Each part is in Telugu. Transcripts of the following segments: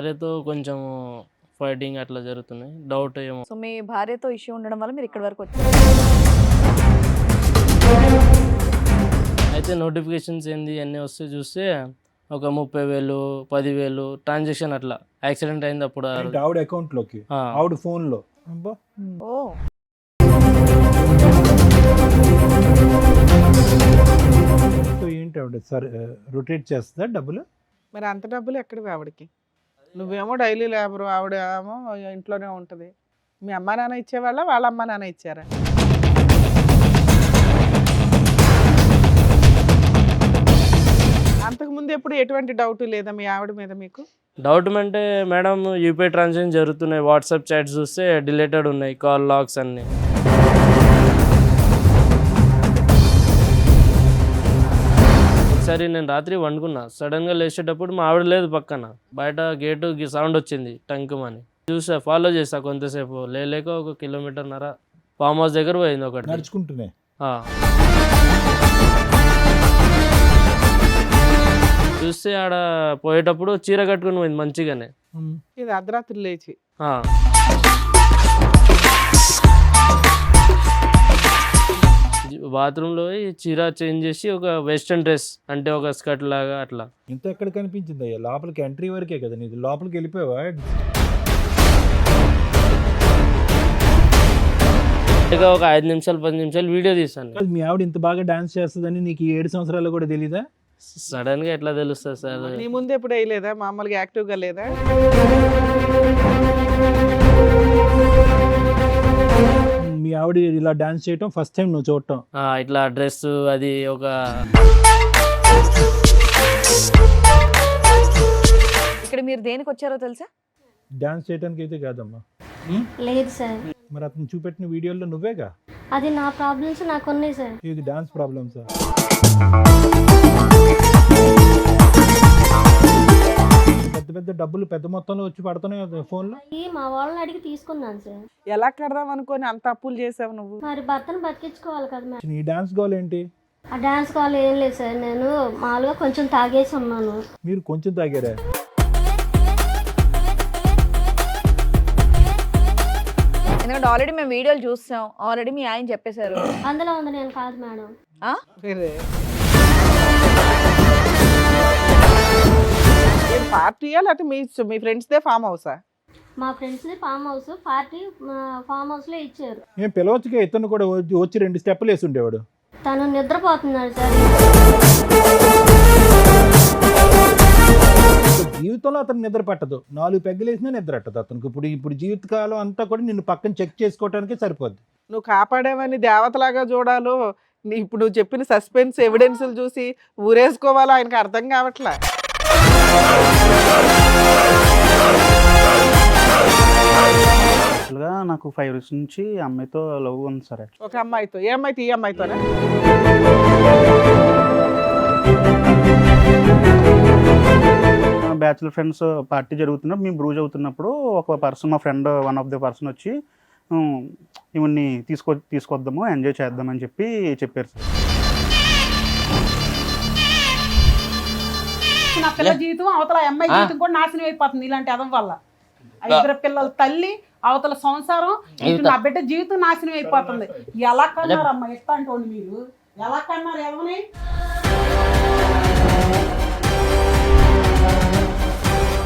భార్యతో కొంచెం ఫైటింగ్ అట్లా జరుగుతున్నాయి. డౌట్ ఏమో. సో మీ భార్యతో ఇష్యూ ఉండడం వల్ల మీరు ఇక్కడి వరకు వచ్చారు. అయితే నోటిఫికేషన్స్ ఏంది అన్నీ వస్తే చూస్తే ఒక 30,000 10,000 ట్రాన్సాక్షన్ అట్లా యాక్సిడెంట్ అయింది అప్పుడు. ఆవిడ అకౌంట్ లోకి, ఆవిడ ఫోన్ లో. ఓ సో ఏంటి ఆవిడ సార్ రొటేట్ చేస్తుందా డబ్బులు? మరి అంత డబ్బులు ఎక్కడివి ఆవిడకి? నువ్వేమో డైలీ లేబరు, ఆవిడ ఏమో ఇంట్లోనే ఉంటుంది. మీ అమ్మ నాన్న ఇచ్చేవాళ్ళ, వాళ్ళ అమ్మ నాన్న ఇచ్చారా? అంతకుముందు ఎప్పుడు ఎటువంటి డౌట్ లేదా మీ ఆవిడ మీద మీకు? డౌట్ అంటే మేడం యూపీఐ ట్రాన్సాక్షన్ జరుగుతున్నాయి, వాట్సాప్ చాట్స్ చూస్తే డిలేటెడ్ ఉన్నాయి, కాల్ లాగ్స్ అన్నీ. ఒకసారి నేను రాత్రి వండుకున్నా, సడన్గా లేచేటప్పుడు మా ఆవిడ లేదు పక్కన, బయట గేటు సౌండ్ వచ్చింది టంకుమని. చూసా, ఫాలో చేసా కొంతసేపు, లేక 1 కిలోమీటర్న్నర ఫామ్ హౌస్ దగ్గర పోయింది ఒకటి నడుచుకుంటూనే. చూస్తే ఆడ పోయేటప్పుడు చీర కట్టుకుని పోయింది మంచిగానే. ఇది అర్ధరాత్రి లేచి బాత్రూంలో చీర చేంజ్ చేసి ఒక వెస్ట్రన్ డ్రెస్ అంటే ఒక స్కర్ట్ లాగా అట్లా. ఇంత ఎక్కడ కనిపించింది అయ్యా? లోపలికి ఎంట్రీ వరకే కదా నీది, లోపలికి వెళ్ళిపోయావా? ఒక 5 నిమిషాలు 10 నిమిషాలు వీడియో తీస్తాను. మీ ఆవిడ ఇంత బాగా డాన్స్ చేస్తుందని నీకు 7 సంవత్సరాలు కూడా తెలీదా? సడన్ గా ఎట్లా తెలుస్తుంది సార్? నీ ముందు ఎప్పుడు వేయలేదా? మామూలుగా యాక్టివ్గా లేదా? మీ ఆవిడ ఇలా డాన్స్ చేయటం ఫస్ట్ టైం నువ్వు చూడటం? ఇట్లా డ్రెస్ అది ఒక. ఇక్కడ మీరు దేనికి వచ్చారో తెలుసా? డాన్స్ చేయడానికి అయితే కాదమ్మా. లేదు సార్. మరి అతను చూపెట్టిన వీడియోలో నువ్వేగా? అది నా ప్రాబ్లమ్స్ నాకు ఉన్నాయి సార్. ఇది డాన్స్ ప్రాబ్లమ్స్. పెద్ద పెద్ద డబ్బులు పెద్ద మొత్తంలో వచ్చి పడుతున్నాయి ఫోన్లో. మా వాళ్ళని అడిగి తీసుకున్నాను సార్. ఎలా కడదాం అనుకొని అంత అప్పులు చేసావు నువ్వు? మరి భర్తను బతికించుకోవాలి కదా మేడం. నీ డాన్స్ గోల్ ఏంటి? ఆ డాన్స్ కాల్ ఏం లేదు సార్, నేను మామూలుగా కొంచెం తాగేసి ఉన్నాను. మీరు కొంచెం తాగారా? ఎందుకంటే ఆల్రెడీ మేము వీడియోలు చూస్తాం, ఆల్రెడీ మీ ఆయన చెప్పేశారు. అందులో ఉంది, నేను కాదు మేడం. పార్టీయా లేకపోతే మీ ఫ్రెండ్స్దే ఫామ్ హౌసా? మా friends farm house, party farm house లో ఇచ్చారు. నేను పిలవచ్చుగా, ఇతను కూడా వచ్చి 2 స్టెప్పులు వేసి ఉండేవాడు. తను నిద్రపోతున్నాడు సార్. జీవితంలో అతను నిద్ర పట్టదు, 4 పెగ్గలు వేసినా నిద్ర పట్టదు అతనికి. ఇప్పుడు జీవితకాలం అంతా కూడా నిన్ను పక్కన చెక్ చేసుకోవడానికే సరిపోద్ది. నువ్వు కాపాడేవని దేవతలాగా చూడాలో, ఇప్పుడు నువ్వు చెప్పిన సస్పెన్స్ ఎవిడెన్స్లు చూసి ఊరేసుకోవాలో ఆయనకు అర్థం కావట్లే. యాక్చువల్గా నాకు 5 ఇయర్స్ నుంచి అమ్మాయితో లవ్ ఉంది సార్. ఒక అమ్మాయితో? ఏ అమ్మాయితో? ఈ అమ్మాయితోనే? బ్యాచులర్ ఫ్రెండ్స్ పార్టీ జరుగుతున్నప్పుడు మేము బ్రూజ్ అవుతున్నప్పుడు ఒక పర్సన్, మా friend one of the person వచ్చి ఇవన్నీ తీసుకొద్దాము, ఎంజాయ్ చేద్దామని చెప్పారు సార్. నా పిల్ల జీవితం అవతల అమ్మాయి జీవితం కూడా నాశనం అయిపోతుంది ఇలాంటి అదం వల్ల. 5 పిల్లల తల్లి, అవతల సంసారం, నా బిడ్డ జీవితం నాశనం అయిపోతుంది. ఎలా కన్నారమ్మా ఎట్లా అంటోండి మీరు? ఎలా కన్నారు ఎవరిని?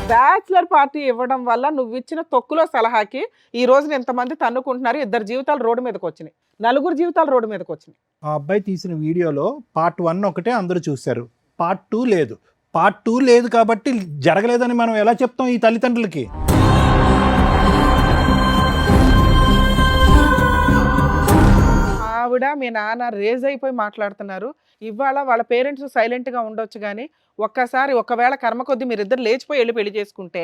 బ్యాచులర్ పార్టీ ఇవ్వడం వల్ల నువ్వు ఇచ్చిన తొక్కులో సలహాకి ఈ రోజున ఎంతమంది తన్నుకుంటున్నారు? 2 జీవితాలు రోడ్డు మీదకి వచ్చినాయి, 4 జీవితాలు రోడ్డు మీదకి వచ్చినాయి. ఆ అబ్బాయి తీసిన వీడియోలో పార్ట్ 1 ఒకటే అందరూ చూశారు, పార్ట్ 2 లేదు. పార్ట్ 2 లేదు కాబట్టి జరగలేదని మనం ఎలా చెప్తాం ఈ తల్లిదండ్రులకి? ఆవిడ మీ నాన్న రేజ్ అయిపోయి మాట్లాడుతున్నారు. ఇవాళ వాళ్ళ పేరెంట్స్ సైలెంట్గా ఉండొచ్చు, కానీ ఒకవేళ కర్మ కొద్దీ మీరిద్దరు లేచిపోయి వెళ్ళి పెళ్లి చేసుకుంటే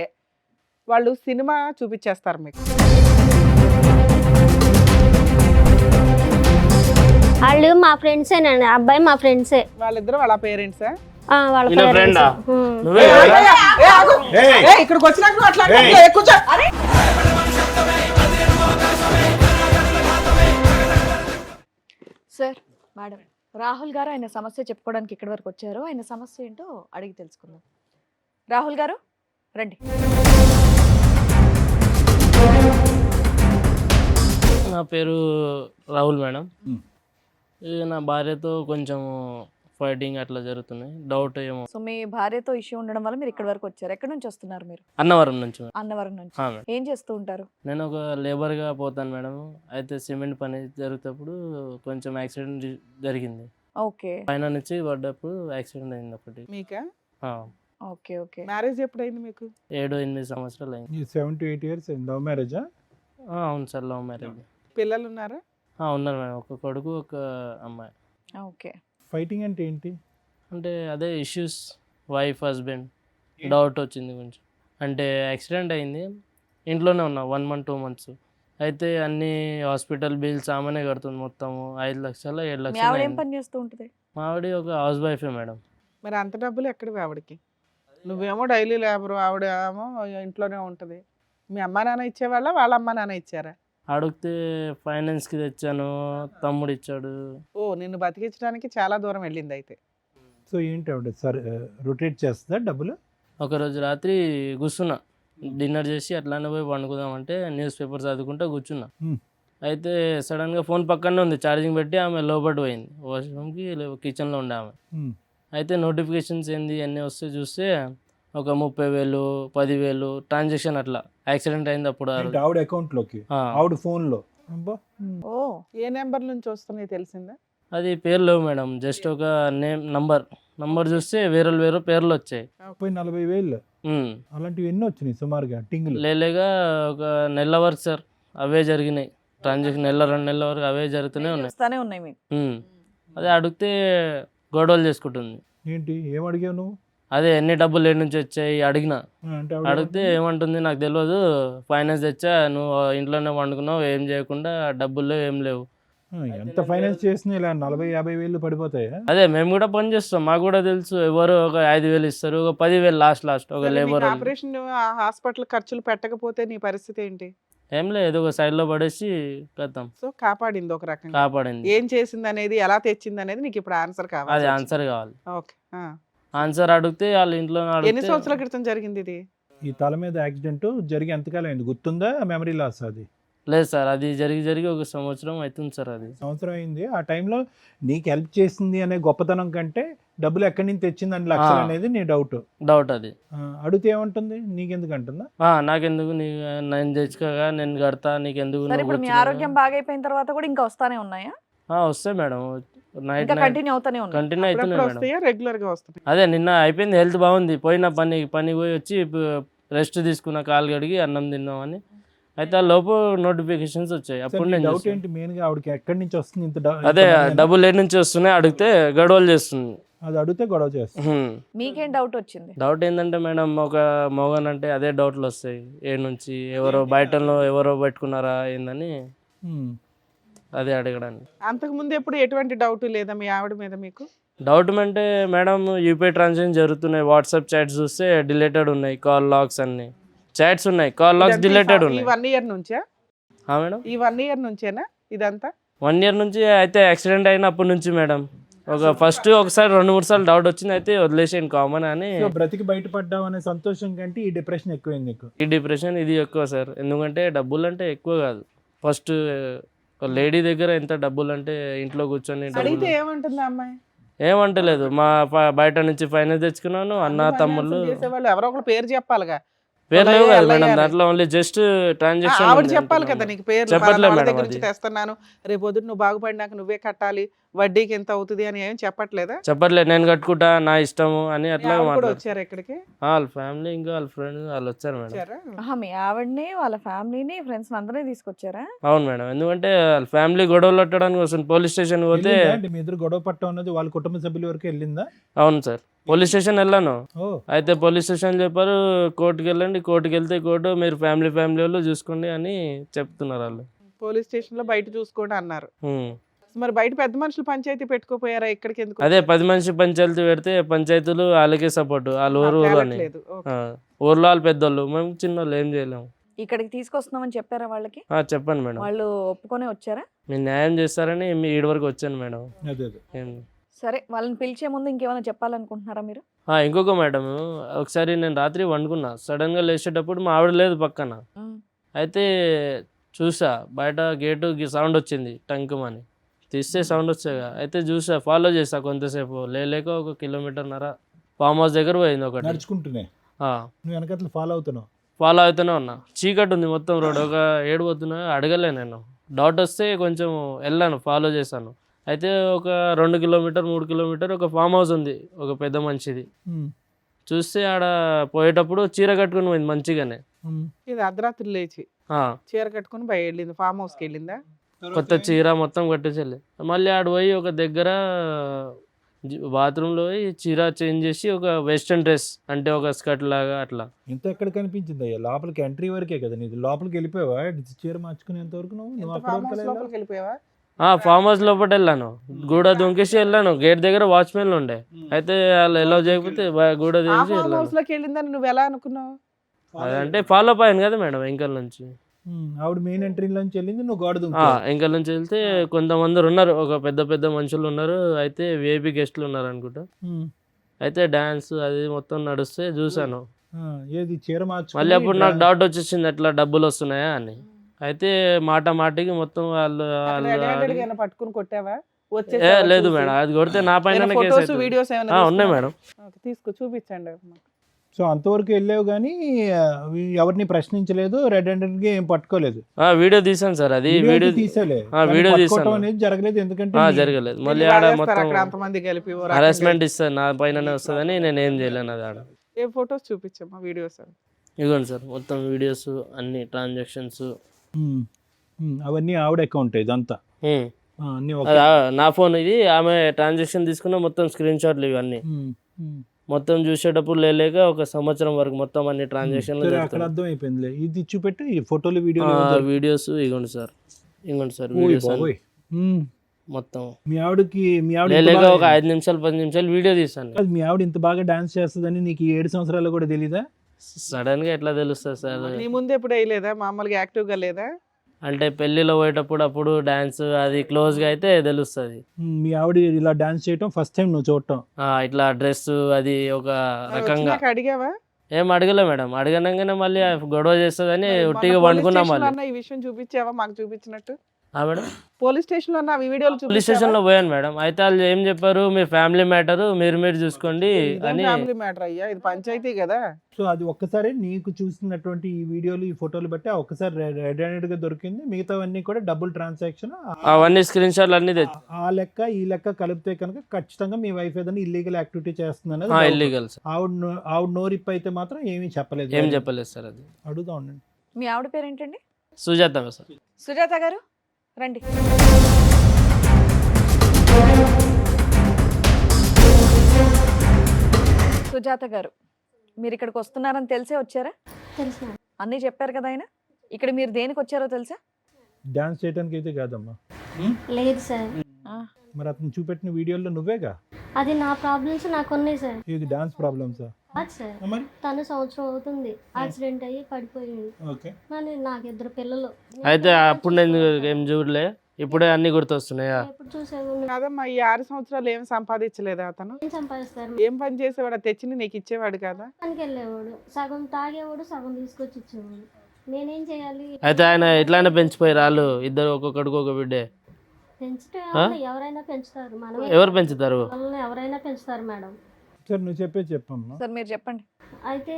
వాళ్ళు సినిమా చూపించేస్తారు మీకు. వాళ్ళు మా ఫ్రెండ్సేనండి, అబ్బాయి మా ఫ్రెండ్సే. వాళ్ళిద్దరు వాళ్ళ పేరెంట్సా? వాళ్ళ ఇక్కడికి వచ్చినాక సార్, మేడం, రాహుల్ గారు ఆయన సమస్య చెప్పుకోవడానికి ఇక్కడి వరకు వచ్చారు. ఆయన సమస్య ఏంటో అడిగి తెలుసుకుందాం. రాహుల్ గారు, రండి. నా పేరు రాహుల్ మేడం. మ్. ఇది నా భార్యతో కొంచెం ఫైటింగ్ అట్లా జరుగుతున్నాయి. డౌట్ ఏమో సో మీ భార్యతో ఇష్యూ ఉండడం వల్ల మీరు ఇక్కడ వరకు వచ్చారు. ఎక్కడి నుంచి వస్తున్నారు మీరు? అన్నవరం నుంచి మేడం. అన్నవరం నుంచి. మేడం ఏం చేస్తూ ఉంటారు? నేను ఒక లేబర్గా పోతాను మేడం. అయితే సిమెంట్ పని జరుగుతప్పుడు కొంచెం యాక్సిడెంట్ జరిగింది. ఓకే పైన నుంచి పడ్డప్పుడు యాక్సిడెంట్ అయింది ఒకటి. మీకా ఆ, ఓకే ఓకే. మ్యారేజ్ ఎప్పుడైంది మీకు? 7-8 సంవత్సరాలు అయింది. ఈ 7 to 8 years లవ్ మ్యారేజా? అవును సార్, లవ్ మ్యారేజ్. పిల్లలు ఉన్నారా? ఉన్నారు మేడం, ఒక కొడుకు ఒక అమ్మాయి. ఓకే. ఫైటింగ్ అంటే ఏంటి? అంటే అదే ఇష్యూస్, వైఫ్ హస్బెండ్ డౌట్ వచ్చింది కొంచెం. అంటే యాక్సిడెంట్ అయింది, ఇంట్లోనే ఉన్నా 1 month 2 months. అయితే అన్ని హాస్పిటల్ బిల్స్ ఆమెనే కడుతుంది, మొత్తం 5 లక్షలు 7 మీ లక్షలు ఆవిడ ఏం అయింది. పని చేస్తూ ఉంటుంది? మా ఆవిడ ఒక హౌస్ వైఫే మేడం. మరి అంత డబ్బులు ఎక్కడివి ఆవిడకి? నువ్వేమో డైలీ లేబరు, ఆవిడ ఏమో ఇంట్లోనే ఉంటుంది. మీ అమ్మా నాన్న ఇచ్చేవాళ్ళ, వాళ్ళ అమ్మా నాన్న ఇచ్చారా? అడిగితే ఫైనాన్స్కి తెచ్చాను, తమ్ముడు ఇచ్చాడు. ఓ, నిన్ను బతికించడానికి చాలా దూరం వెళ్ళింది అయితే. సో ఏంటి ఆవిడ సార్ రొటేట్ చేస్తుందా డబ్బులు? ఒకరోజు రాత్రి కూర్చున్నా, డిన్నర్ చేసి అట్లానే పోయి పండుకుందామంటే న్యూస్ పేపర్ చదువుకుంటూ కూర్చున్నా. Hmm. అయితే సడన్గా ఫోన్ పక్కనే ఉంది, ఛార్జింగ్ పెట్టి ఆమె లోపల పోయింది, వాష్రూమ్కి కిచెన్లో ఉండే ఆమె. Hmm. అయితే నోటిఫికేషన్స్ ఏంది అన్నీ వస్తే చూస్తే ఒక 30,000 10,000 ట్రాన్సాక్షన్ అట్లా యాక్సిడెంట్ అయింది అప్పుడు. ఏంటి ఆవిడ అకౌంట్ లోకి, ఆ, ఆవిడ ఫోన్ లో? అబ్బా. ఓ ఏ నెంబర్ నుంచి వస్తున్నాయి తెలిసిందా? అది పేరు లేవు మేడం, జస్ట్ ఒక నంబర్ చూస్తే వేరే పేర్లు వచ్చాయి. 40,000 ఉమ్. అలాంటివి ఎన్ని వచ్చినాయి సుమారుగా టింగులు? లేలేగా ఒక నెల వరకు సార్ అవే జరిగినాయి ట్రాన్సాక్షన్, 1-2 నెలల వరకు అవే జరుగుతూనే ఉన్నాయి. వస్తానే ఉన్నాయి మీకు. అదే అడిగితే గొడవలు చేసుకుంటుంది. ఏంటి ఏం అడిగావు నువ్వు? అదే ఎన్ని డబ్బులు ఎన్ని నుంచి వచ్చాయి అడిగిన. అంటే ఆవిడ అడిగితే ఏమంటుంది, నాకు తెలియదు, ఫైనాన్స్ తెచ్చా, నువ్వు ఇంట్లోనే వండుకున్నావు, ఏం చేయకుండా, డబ్బులు ఏం లేవు. ఎంత ఫైనాన్స్ చేసినా ఇలా 40,000-50,000 పడిపోతాయా? అదే మేము కూడా పని చేస్తాం, మాకు కూడా తెలుసు. ఎవరు ఒక 5,000 ఇస్తారు, ఒక 10,000 లాస్ట్ ఒక లేబర్. ఆపరేషన్ హాస్పిటల్ ఖర్చులు పెట్టకపోతే నీ పరిస్థితి ఏంటి? ఏం లేదు, ఏదో ఒక సైడ్లో పడేసి కథం. సో కాపాడింది ఒక రకంగా. కాపాడింది. ఏం చేసింది అనేది, ఎలా తెచ్చింది అనేది నీకు ఇప్పుడు ఆన్సర్ అది కావాలి. ఆన్సర్ కావాలి. ఓకే. ఆన్సర్ అడిగితే వాళ్ళ ఇంట్లో ఎన్ని సంవత్సరాల క్రితం జరిగింది ఇది? ఈ తల మీద యాక్సిడెంట్ జరిగి ఎంతకాలం అయింది గుర్తుందా? మెమరీ లాస్ అది? లేదు సార్, అది జరిగి ఒక సంవత్సరం అవుతుంది సార్. అది సంవత్సరం అయింది. ఆ టైంలో నీకు హెల్ప్ చేసింది అనే గొప్పతనం కంటే డబ్బులు ఎక్కడి నుంచి తెచ్చిందని లక్షలు అనేది నీ డౌట్. అది అడిగితే ఏమంటుంది? నీకెందుకు అంటుందా? నాకెందుకు, నేను తెచ్చుకోగా నేను కడతా, నీకెందుకు, సరే, ఇప్పుడు మీ ఆరోగ్యం బాగైపోయిన తర్వాత కూడా ఇంకా వస్తానే ఉన్నాయా? వస్తాయి మేడం, నైట్ ఇంకా కంటిన్యూ అవుతానే ఉన్నాయి. కంటిన్యూ అవుతున్నాయి అప్పుడప్పుడు మేడం. వస్తాయా, రెగ్యులర్ గా వస్తాయి? అదే నిన్న అయిపోయింది, హెల్త్ బాగుంది, పోయిన పని పోయి వచ్చి రెస్ట్ తీసుకున్న, కాలు కడిగి అన్నం తిన్నామని. అయితే ఆ లోపు నోటిఫికేషన్స్ వచ్చాయి, అప్పుడు నేను డౌట్ చూస్తాను. ఏంటి మెయిన్ గా ఆవిడకి ఎక్కడి నుంచి వస్తుంది ఇంత అదే డబ్బులు ఏ నుంచి వస్తున్నాయి అడిగితే గొడవలు చేస్తుంది. అది అడిగితే గొడవ చేస్తుంది. మీకేం డౌట్ వచ్చింది? డౌట్ ఏంటంటే మేడం, ఒక మోగన్ అంటే అదే డౌట్లు వస్తాయి, ఏ నుంచి ఎవరో బయటలో ఎవరో పెట్టుకున్నారా ఏందని, అదే అడగడానికి. అంతకు ముందు ఎప్పుడు ఎటువంటి డౌట్ లేదా మీ ఆవిడ మీద మీకు? డౌట్ అంటే మేడం, యూపీఐ ట్రాన్సాక్షన్ జరుగుతున్నాయి, వాట్సాప్ చాట్స్ చూస్తే డిలేటెడ్ ఉన్నాయి, కాల్ లాగ్స్ అన్ని చాట్స్ ఉన్నాయి, కాల్ లాగ్స్ డిలేటెడ్ ఈ ఉన్నాయి. 1 year నుంచా? మేడం ఈ 1 year నుంచేనా ఇదంతా? 1 year నుంచి. అయితే యాక్సిడెంట్ అయినప్పటి నుంచి మేడం, ఫస్ట్ ఒకసారి 2-3 సార్లు డౌట్ వచ్చింది, అయితే వదిలేసాను కామన్ అని. సో బ్రతికి బయటపడ్డావు అనే సంతోషం కంటే ఈ డిప్రెషన్ ఎక్కువైంది నీకు? ఈ డిప్రెషన్ ఇది ఎక్కువ సార్, ఎందుకంటే డబ్బులు అంటే ఎక్కువ కాదు. ఫస్ట్ ఒక లేడీ దగ్గర ఎంత డబ్బులు అంటే ఇంట్లో కూర్చొని అడిగితే డబ్బులు ఏమంటుంది అమ్మాయి? ఏమంటలేదు, మా బయట నుంచి ఫైనాన్స్ తెచ్చుకున్నాను, అన్న తమ్ముళ్ళు. చేసేవాళ్ళు ఎవరో ఒకరు పేరు చెప్పాలిగా. పేరు లేవు కదా ఎల్లయ్య మేడం, అని. దాంట్లో ఓన్లీ జస్ట్ ఆవిడ ట్రాన్సాక్షన్ చెప్పాలి కదా నీకు పేరు. చెప్పట్లే వాళ్ళ మేడం దగ్గర అది. నుంచి తెస్తున్నాను, రేపు పొద్దున్న నువ్వు బాగుపడినాక నువ్వే కట్టాలి, వడ్డీకి ఎంత అవుతుంది అని ఏం చెప్పట్లేదా? చెప్పట్లేదు, నేను కట్టుకుంటా, నా ఇష్టము అని అట్లా ఆవిడ కూడా మాట్లాడు. వచ్చారు ఇక్కడికి? వాళ్ళ ఫ్యామిలీ ఇంకా వాళ్ళ ఫ్రెండ్స్ వాళ్ళు వచ్చారు మేడం. వచ్చారా? మీ ఆవిడని, వాళ్ళ ఫ్యామిలీని, ఫ్రెండ్స్ అందరినీ తీసుకొచ్చారా? అవును మేడం, ఎందుకంటే వాళ్ళ ఫ్యామిలీ గొడవలు పెట్టడానికి వస్తుంది. పోలీస్ స్టేషన్ పోతే వెళ్ళిందా? అంటే మీ ఇద్దరు గొడవ పట్టం అన్నది వాళ్ళ కుటుంబ సభ్యుల వరకు వెళ్ళిందా? అవును సార్, పోలీస్ స్టేషన్ వెళ్ళాను. ఓ అయితే పోలీస్ స్టేషన్ చెప్పారు, కోర్టుకి వెళ్ళండి, కోర్టుకి వెళ్తే కోర్టు మీరు ఫ్యామిలీ వాళ్ళు చూసుకోండి అని చెప్తున్నారు వాళ్ళు. పోలీస్ స్టేషన్ లో బయట చూసుకోండి అన్నారు. ఉమ్. మరి బయట పెద్ద మనుషులు పంచాయతీ పెట్టుకోపోయారా? ఇక్కడికి ఎందుకు అదే 10 మనిషి పంచాయతీ పెడితే పంచాయతీలు వాళ్ళకే సపోర్ట్, వాళ్ళ ఊరు అని. తేలట్లేదు? ఓకే. ఊర్లో వాళ్ళు పెద్దోళ్ళు, మేము చిన్నోళ్ళు, ఏం చేయలేము. ఇక్కడికి తీసుకొస్తున్నామని చెప్పారా వాళ్ళకి? చెప్పండి మేడం, వాళ్ళు ఒప్పుకొని వచ్చారా? మీరు న్యాయం చేస్తారని మీ ఈడి వరకు వచ్చాను మేడం. అదే అదే. ఏం సరే వాళ్ళని పిలిచే ముందు ఇంకేమైనా చెప్పాలనుకుంటున్నారా మీరు? ఇంకొక మేడం, ఒకసారి నేను రాత్రి వండుకున్నా, సడన్గా లేచేటప్పుడు మా ఆవిడ లేదు పక్కన. అయితే చూసా బయట గేటు సౌండ్ వచ్చింది టంకుమని, తీస్తే సౌండ్ వచ్చాయి. అయితే చూసా, ఫాలో చేసా కొంతసేపు, లేక 1 కిలోమీటర్న్నర ఫామ్ హౌస్ దగ్గర పోయింది ఒకటి. నడుచుకుంటూనే నువ్వు వెనకట్లు ఫాలో అవుతున్నావు? ఫాలో అవుతూనే ఉన్నా. చీకటి ఉంది మొత్తం రోడ్, ఒక 7 పోతున్నా, అడగలే నేను. డౌట్ వస్తే కొంచెం వెళ్ళాను, ఫాలో చేశాను. అయితే ఒక 2 కిలోమీటర్ 3 కిలోమీటర్ ఒక ఫామ్ హౌస్ ఉంది, ఒక పెద్ద మనిషిది. చూస్తే ఆడ పోయేటప్పుడు చీర కట్టుకుని పోయింది మంచిగానే. ఇది అర్ధరాత్రి లేచి చీర కట్టుకుని వెళ్ళింది, ఫామ్ హౌస్కి వెళ్ళిందా? కొత్త చీర మొత్తం కట్టేసేది. మళ్ళీ ఆడ పోయి ఒక దగ్గర బాత్రూంలో పోయి చీర చేంజ్ చేసి ఒక వెస్ట్రన్ డ్రెస్, అంటే ఒక స్కర్ట్ లాగా అట్లా. ఇంత ఎక్కడ కనిపించింది అయ్యా? లోపలికి ఎంట్రీ వరకే కదా నీది, లోపలికి వెళ్ళిపోయావా? చీర మార్చుకునేంత వరకు నువ్వు అక్కడ ఫామ్ వరకు హౌస్ వెళ్ళావా? లోపలికి వెళ్ళిపోయావా? ఫామ్ హౌస్ లోపల వెళ్ళాను, గూడ దొంకేసి వెళ్ళాను. గేట్ దగ్గర వాచ్మెన్లు ఉండే, అయితే వాళ్ళు ఎలా చేయకపోతే గూడ ఆ దించి ఫామ్ వెళ్ళాను. హౌస్ లోకి వెళ్ళిందని నువ్వు ఎలా అనుకున్నావు? అదంటే ఫాలో అప్ అయ్యాను కదా మేడం వెంకల్ నుంచి. ఆవిడ మెయిన్ ఎంట్రీలోంచి వెళ్ళింది, నువ్వు గోడ దుంకు. వెంకల్ నుంచి వెళ్తే కొంతమంది ఉన్నారు, ఒక పెద్ద పెద్ద మనుషులు ఉన్నారు, అయితే విఐపి గెస్ట్లు ఉన్నారు అనుకుంటా. అయితే డాన్స్ అది మొత్తం నడుస్తే చూసాను. ఏది చీర మార్చు. మళ్ళీ అప్పుడు నాకు డౌట్ వచ్చేసింది, ఎట్లా డబ్బులు వస్తున్నాయా అని. అయితే మాటికి మొత్తం వాళ్ళు పట్టుకుని కొట్టావా? లేదు మేడం, అది కొడితే నా పైన వీడియోస్ ఉన్నాయి మేడం. తీసుకో, చూపించండి. సో అంతవరకు వెళ్ళావు కానీ ఎవరిని ప్రశ్నించలేదు, రెడ్ హ్యాండెడ్ గా ఏం పట్టుకోలేదు. వీడియో తీసాను సార్, అది వీడియో తీసేలే, వీడియో తీసాను అనేది జరగలేదు. ఎందుకంటే జరగలేదు. మళ్ళీ ఆడ మొత్తం అంతమంది కలిపి హరాస్మెంట్ ఇస్తారు, నా పైననే వస్తుందని నేను ఏం చేయలేను. అది ఆడ ఏ ఫొటోస్ చూపించమ్మా, వీడియోస్. ఇదిగోండి సార్, మొత్తం వీడియోస్ అన్ని ట్రాన్సాక్షన్స్ అవన్నీ ఆవిడ అకౌంట్ ఇదంతా. నా ఫోన్ ఇది, ఆమె ట్రాన్సాక్షన్ తీసుకున్న మొత్తం స్క్రీన్ షాట్లు ఇవన్నీ. మొత్తం చూసేటప్పుడు లేక 1 సంవత్సరం వరకు మొత్తం అన్ని ట్రాన్సాక్షన్లు అక్కడ అర్థం అయిపోయింది. ఇది చూపెట్టు, ఈ ఫోటోలు వీడియోస్ ఇగోండి సార్, వీడియోస్ మొత్తం. మీ ఆవిడకి లేక ఒక 5 నిమిషాలు 10 నిమిషాలు వీడియో తీసాను. మీ ఆవిడ ఇంత బాగా డాన్స్ చేస్తుందని నీకు 7 సంవత్సరాలు కూడా తెలీదా? సడన్ గా ఎట్లా తెలుస్తుంది సార్? నీ ముందు ఎప్పుడు వేయలేదా? మామూలుగా యాక్టివ్ గా లేదా? అంటే పెళ్లిలో పోయేటప్పుడు అప్పుడు డాన్స్ అది క్లోజ్ గా అయితే తెలుస్తుంది. మీ ఆవిడ ఇలా డాన్స్ చేయటం ఫస్ట్ టైం నువ్వు చూడటం? ఇట్లా డ్రెస్ అది ఒక రకంగా. అడిగావా? ఏం అడగలే మేడం, అడగనంగానే మళ్ళీ గొడవ చేస్తుందని ఒట్టిగా వండుకున్నాం. మళ్ళీ ఈ విషయం చూపించావా మాకు చూపించినట్టు? మేడం పోలీస్ స్టేషన్ లో వీడియోలు పోలీస్ స్టేషన్ లో పోయాను మేడం. అయితే వాళ్ళు ఏం చెప్పారు, మీ ఫ్యామిలీ మ్యాటర్ మీరు చూసుకోండి అని. ఫ్యామిలీ మ్యాటర్ అయ్యా, ఇది పంచాయతీ కదా. సో అది ఒక్కసారి నీకు చూసినటువంటి ఈ వీడియోలు ఈ ఫోటోలు బట్టి ఒక్కసారి రెడ్ హ్యాండెడ్ గా దొరికింది, మిగతావన్నీ కూడా డబుల్ ట్రాన్సాక్షన్, అవన్నీ స్క్రీన్ షాట్లు అన్ని తెచ్చి. ఆ లెక్క ఈ లెక్క కలిపితే కనుక ఖచ్చితంగా మీ వైఫ్ ఏదైనా ఇల్లీగల్ యాక్టివిటీ చేస్తుంది అనేది. ఇల్లీగల్. ఆవిడ నోరిప్ అయితే మాత్రం ఏమీ చెప్పలేదు. ఏం చెప్పలేదు సార్. అది అడుగుతా ఉండండి. మీ ఆవిడ పేరు ఏంటండి? సుజాత సార్. సుజాత గారు రండి. సుజాత గారు, మీరు ఇక్కడికి వస్తున్నారని తెలిసే వచ్చారా? తెలుసు. అన్నీ చెప్పారు కదా ఆయన. ఇక్కడ మీరు దేనికి వచ్చారో తెలుసా? డాన్స్ చేయడానికి అయితే కాదమ్మా. లేదు సార్. మరి అతను చూపెట్టిన వీడియోలో నువ్వేగా? అది నా ప్రాబ్లమ్స్ నాకు ఉన్నాయి సార్. ఇది డాన్స్ ప్రాబ్లమ్సా? సార్ తను సంవత్సరం అవుతుంది యాక్సిడెంట్ అయ్యి పడిపోయింది. మరి నాకు 2 పిల్లలు. అయితే అప్పుడు నేను ఏం చూడలే, ఇప్పుడే అన్ని గుర్తొస్తున్నాయా? ఎప్పుడు చూసేవాళ్ళు కాదమ్మా, ఈ 6 సంవత్సరాలు ఏం సంపాదించలేదా అతను? ఏం సంపాదిస్తారు? ఏం పని చేసేవాడు? తెచ్చి నీకు ఇచ్చేవాడు కదా? పనికి వెళ్ళేవాడు, సగం తాగేవాడు, సగం తీసుకొచ్చి ఇచ్చేవాడు. నేనేం చేయాలి? అయితే ఆయన ఎట్లానే పెంచిపోయారు వాళ్ళు ఇద్దరు, ఒక్కొక్కడికి ఒక బిడ్డే. పెంచడం ఎవరైనా పెంచుతారు, మనం ఎవరు పెంచుతారు? ఎవరైనా పెంచుతారు మేడం. సార్ నువ్వు చెప్పమ్మా. సార్ మీరు చెప్పండి. అయితే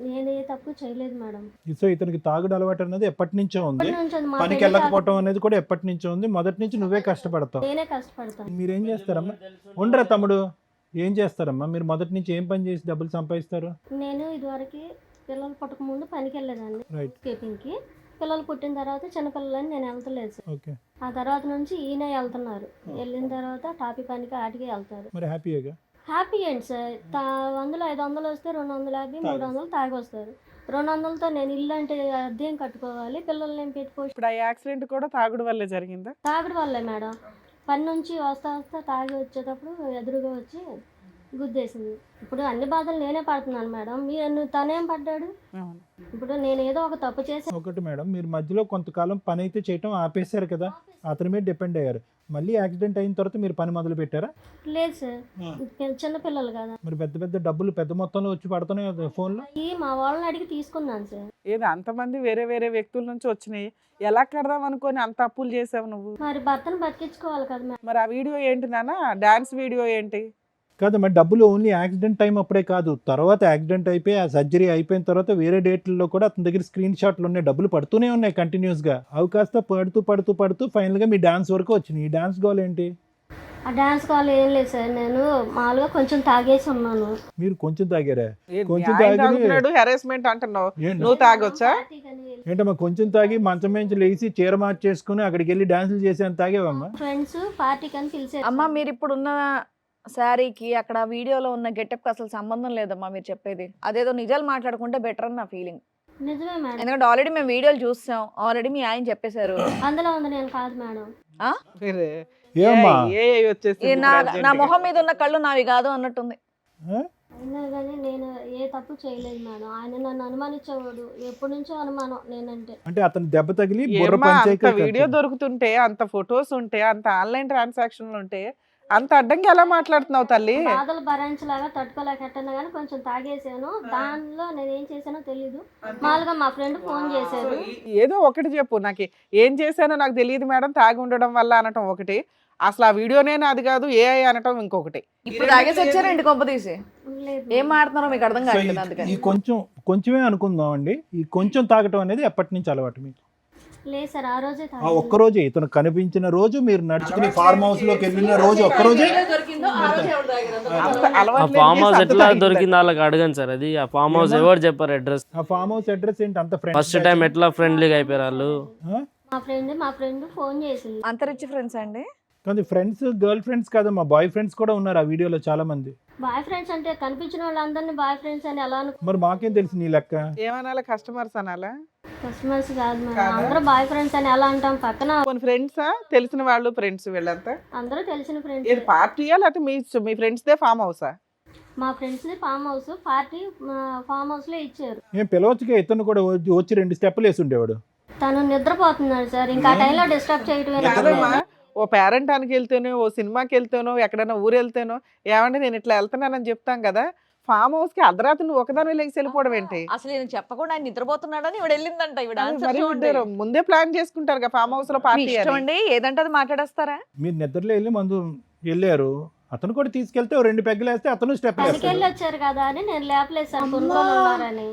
నేనే తప్పు చేయలేదు మేడం. సో ఇతనికి తాగుడు అలవాటు అనేది ఎప్పటి నుంచో ఉంది, మా పనికి వెళ్ళకపోవటం అనేది కూడా ఎప్పటి నుంచో ఉంది. మొదటి నుంచి నువ్వే కష్టపడతావు. నేనే కష్టపడతాను. మీరేం చేస్తారమ్మా? ఉండరా తమ్ముడు, ఏం చేస్తారమ్మా మీరు? మొదటి నుంచి ఏం పని చేసి డబ్బులు సంపాదిస్తారు? నేను ఇదివరకు పిల్లలు పుట్టక ముందు పనికి వెళ్ళేదాన్ని స్కేపింగ్కి. పిల్లలు పుట్టిన తర్వాత చిన్నపిల్లలని నేను వెళ్తలేదు సార్. ఆ తర్వాత నుంచి ఈయన వెళ్తున్నారు. వెళ్ళిన తర్వాత టాపీ పనికి ఆటికి వెళ్తారు. మరి హ్యాపీగా? హ్యాపీ ఏంటి సార్? 100 500 వస్తే 250 300 తాగి వస్తారు. 200తో నేను ఇల్లు అంటే అద్దెం కట్టుకోవాలి, పిల్లల్ని ఏం పెట్టుకోవచ్చు. ఇప్పుడు ఆ యాక్సిడెంట్ కూడా తాగుడు వల్లే జరిగిందా? తాగుడు వల్లే మేడం. పని నుంచి వస్తా తాగి వచ్చేటప్పుడు ఎదురుగా వచ్చి గుద్దేసింది. ఇప్పుడు అన్ని బాధలు నేనే పడుతున్నాను మేడం. మీరు తనేం పడ్డాడు? అవును. ఇప్పుడు నేను ఏదో ఒక తప్పు చేసి ఒకటి మేడం, మీరు మధ్యలో కొంతకాలం పని అయితే చేయటం ఆపేశారు కదా, అతని మీద డిపెండ్ అయ్యారు. మళ్ళీ యాక్సిడెంట్ అయిన తర్వాత మీరు పని మొదలు పెట్టారా? లేదు సార్, చిన్న పిల్లలు కదా. మరి పెద్ద పెద్ద డబ్బులు పెద్ద మొత్తంలో వచ్చి పడుతున్నాయి కదా ఫోన్లో. మా వాళ్ళని అడిగి తీసుకున్నాను సార్. ఏదో అంతమంది వేరే వేరే వ్యక్తుల నుంచి వచ్చినాయి, ఎలా కడదాం అనుకొని అంత అప్పులు చేసావు నువ్వు? మరి భర్తను బతికించుకోవాలి కదా మేడం. మరి ఆ వీడియో ఏంటి నాన్న, డాన్స్ వీడియో ఏంటి? కాదు మరి డబ్బులు ఓన్లీ యాక్సిడెంట్ టైం అప్పుడే కాదు, తర్వాత యాక్సిడెంట్ అయిపోయి ఆ సర్జరీ అయిపోయిన తర్వాత వేరే డేట్లలో కూడా అతని దగ్గర స్క్రీన్ షాట్లు ఉన్నాయి, డబ్బులు పడుతూనే ఉన్నాయి కంటిన్యూస్గా. అవి కాస్త పడుతూ ఫైనల్గా మీ డాన్స్ వరకు వచ్చినాయి. ఈ డాన్స్ గోల్ ఏంటి? ఆ డాన్స్ కాల్ ఏం లేదు సార్, నేను మామూలుగా కొంచెం తాగేసి ఉన్నాను. మీరు కొంచెం తాగారా? ఏ, కొంచెం ఆయన తాగి తాగుతున్నాడు, హెరాస్మెంట్ అంటున్నావు, ఏంటి? నువ్వు తాగొచ్చా? పార్టీకని వెళ్ళి ఏంటమ్మా కొంచెం తాగి మంచం నుంచి లేచి చీర మార్చేసుకుని అక్కడికి వెళ్ళి డాన్సులు చేసేంత తాగేవమ్మా? ఫ్రెండ్స్ పార్టీకని పిలిచారు. అమ్మ మీరు ఇప్పుడు ఉన్న శారీకి అక్కడ వీడియోలో ఉన్న గెటప్ అసలు సంబంధం లేదమ్మా మీరు చెప్పేది. అదేదో నిజాలు మాట్లాడుకుంటే బెటర్ అని నా ఫీలింగ్. నిజమే మేడం, ఎందుకంటే ఆల్రెడీ మేము వీడియోలు చూస్తాం, ఆల్రెడీ మీ ఆయన చెప్పేశారు. అందులో ఉంది, నేను కాదు మేడం. వేరే. ఏమ్మా? ఏ వచ్చేసి ఈ నా మొహం మీద ఉన్న కళ్ళు నావి కాదు అన్నట్టుంది. అయినా కానీ నేను ఏ తప్పు చేయలేదు మేడం. ఆయన నన్ను అనుమానించేవాడు, ఎప్పటి నుంచో అనుమానం నేనంటే. అంటే అతను దెబ్బ తగిలి బుర్ర ఏమ్మా, అంత పంచాయతీ వీడియో దొరుకుతుంటే, అంత ఫొటోస్ ఉంటే, అంత ఆన్లైన్ ట్రాన్సాక్షన్లు ఉంటే అంత అడ్డంగా ఎలా మాట్లాడుతున్నావు తల్లి? బాధలు భరించలాగా తట్టుకోలేక ఎట్టన్నా కానీ కొంచెం తాగేసాను. దానిలో నేను ఏం చేశానో తెలీదు. మామూలుగా మా ఫ్రెండ్ ఫోన్ చేశారు. ఏదో ఒకటి చెప్పు, నాకు ఏం చేశానో నాకు తెలియదు మేడం, తాగి ఉండడం వల్ల అనటం ఒకటి, అసలు ఆ వీడియోనే నాది కాదు ఏఐ అనటం ఇంకొకటి. ఇప్పుడు తాగేసి వచ్చారండి కొంప తీసి. లేదు ఏం మాట్లాడుతున్నారో మీకు అర్థం కావట్లేదు అందుకని. ఈ కొంచెమే అనుకుందాం అండి. ఈ కొంచెం తాగటం అనేది ఎప్పటి నుంచి అలవాటు మీకు? లేదు సార్, ఆ రోజే ఆ ఒక్కరోజే ఇతను కనిపించిన రోజు, మీరు నడుచుకుని ఫార్మ్ హౌస్ లోకి వెళ్ళిన రోజు ఒక్కరోజే. అంత ఆ అలవాటు ఫామ్ హౌస్ లేని ఎట్లా అంత దొరికింది వాళ్ళకి అడగండి సార్. అది ఆ ఫామ్ హౌస్ ఎవరు చెప్పారు అడ్రస్? ఆ ఫామ్ హౌస్ అడ్రస్ ఏంటి అంత ఫస్ట్ టైం ఎట్లా ఫ్రెండ్లీగా అయిపోయారు వాళ్ళు? మా ఫ్రెండ్ ఫోన్ చేసింది. అంతరిచ్చి ఫ్రెండ్స్ అండి. కానీ ఫ్రెండ్స్ గర్ల్ ఫ్రెండ్స్ కాదమ్మా, బాయ్ ఫ్రెండ్స్ కూడా ఉన్నారు ఆ వీడియోలో చాలా మంది. బాయ్ ఫ్రెండ్స్ అంటే కనిపించిన వాళ్ళందరినీ బాయ్ ఫ్రెండ్స్ అని ఎలా మరి మాకేం తెలుసు నీ లెక్క? ఏమనాలి, కస్టమర్స్ అనాలా? కస్టమర్స్ కాదు మేడం, అందరూ బాయ్ ఫ్రెండ్స్ అని ఎలా అంటాం? పక్కన కొన్ని ఫ్రెండ్సా, తెలిసిన వాళ్ళు ఫ్రెండ్స్ వీళ్ళంతా? అందరూ తెలిసిన ఇది ఫ్రెండ్స్. పార్టీయా లేకపోతే మీ ఫ్రెండ్స్ దే ఫామ్ హౌసా? మా friends farm house, party farm house లో ఇచ్చారు. నేను పిలవచ్చుగా, ఇతను కూడా వచ్చి 2 స్టెప్పులు వేసి ఉండేవాడు. తను నిద్రపోతున్నాడు సార్, ఇంకా ఆ టైంలో డిస్టర్బ్ చేయటమే. కాదమ్మా, ఓ పేరెంటానికి వెళ్తేనో, ఓ సినిమాకి వెళ్తేనో, ఎక్కడైనా ఊరు వెళ్తేనో, ఏమంటే నేను ఇట్లా వెళ్తున్నానని చెప్తాం కదా, ఫామ్ హౌస్ కి అర్ధరాత్రి నువ్వు ఒకదాని లేచి వెళ్ళిపోవడం ఏంటి? అసలు నేను చెప్పకుండా ఆయన నిద్రపోతున్నాడని ఇవిడ వెళ్ళిందంట. ఇవిడ ఆన్సర్ మరి చూడండి. ఇద్దరు ముందే ప్లాన్ చేసుకుంటారు కదా ఫామ్ హౌస్ లో మీ పార్టీ ఇష్టం అని. అండి, ఏదంటే అది మాట్లాడేస్తారా? మీరు నిద్రలో వెళ్ళి మందు వెళ్ళారు, అతను కూడా తీసుకెళ్తే 2 పెగ్గులు వేస్తే అతను స్టెప్ పనికి వేస్తాడు. వెళ్ళి వచ్చారు కదా అని నేను లేపలేదు సార్, కొనుక్కొని ఉన్నారని.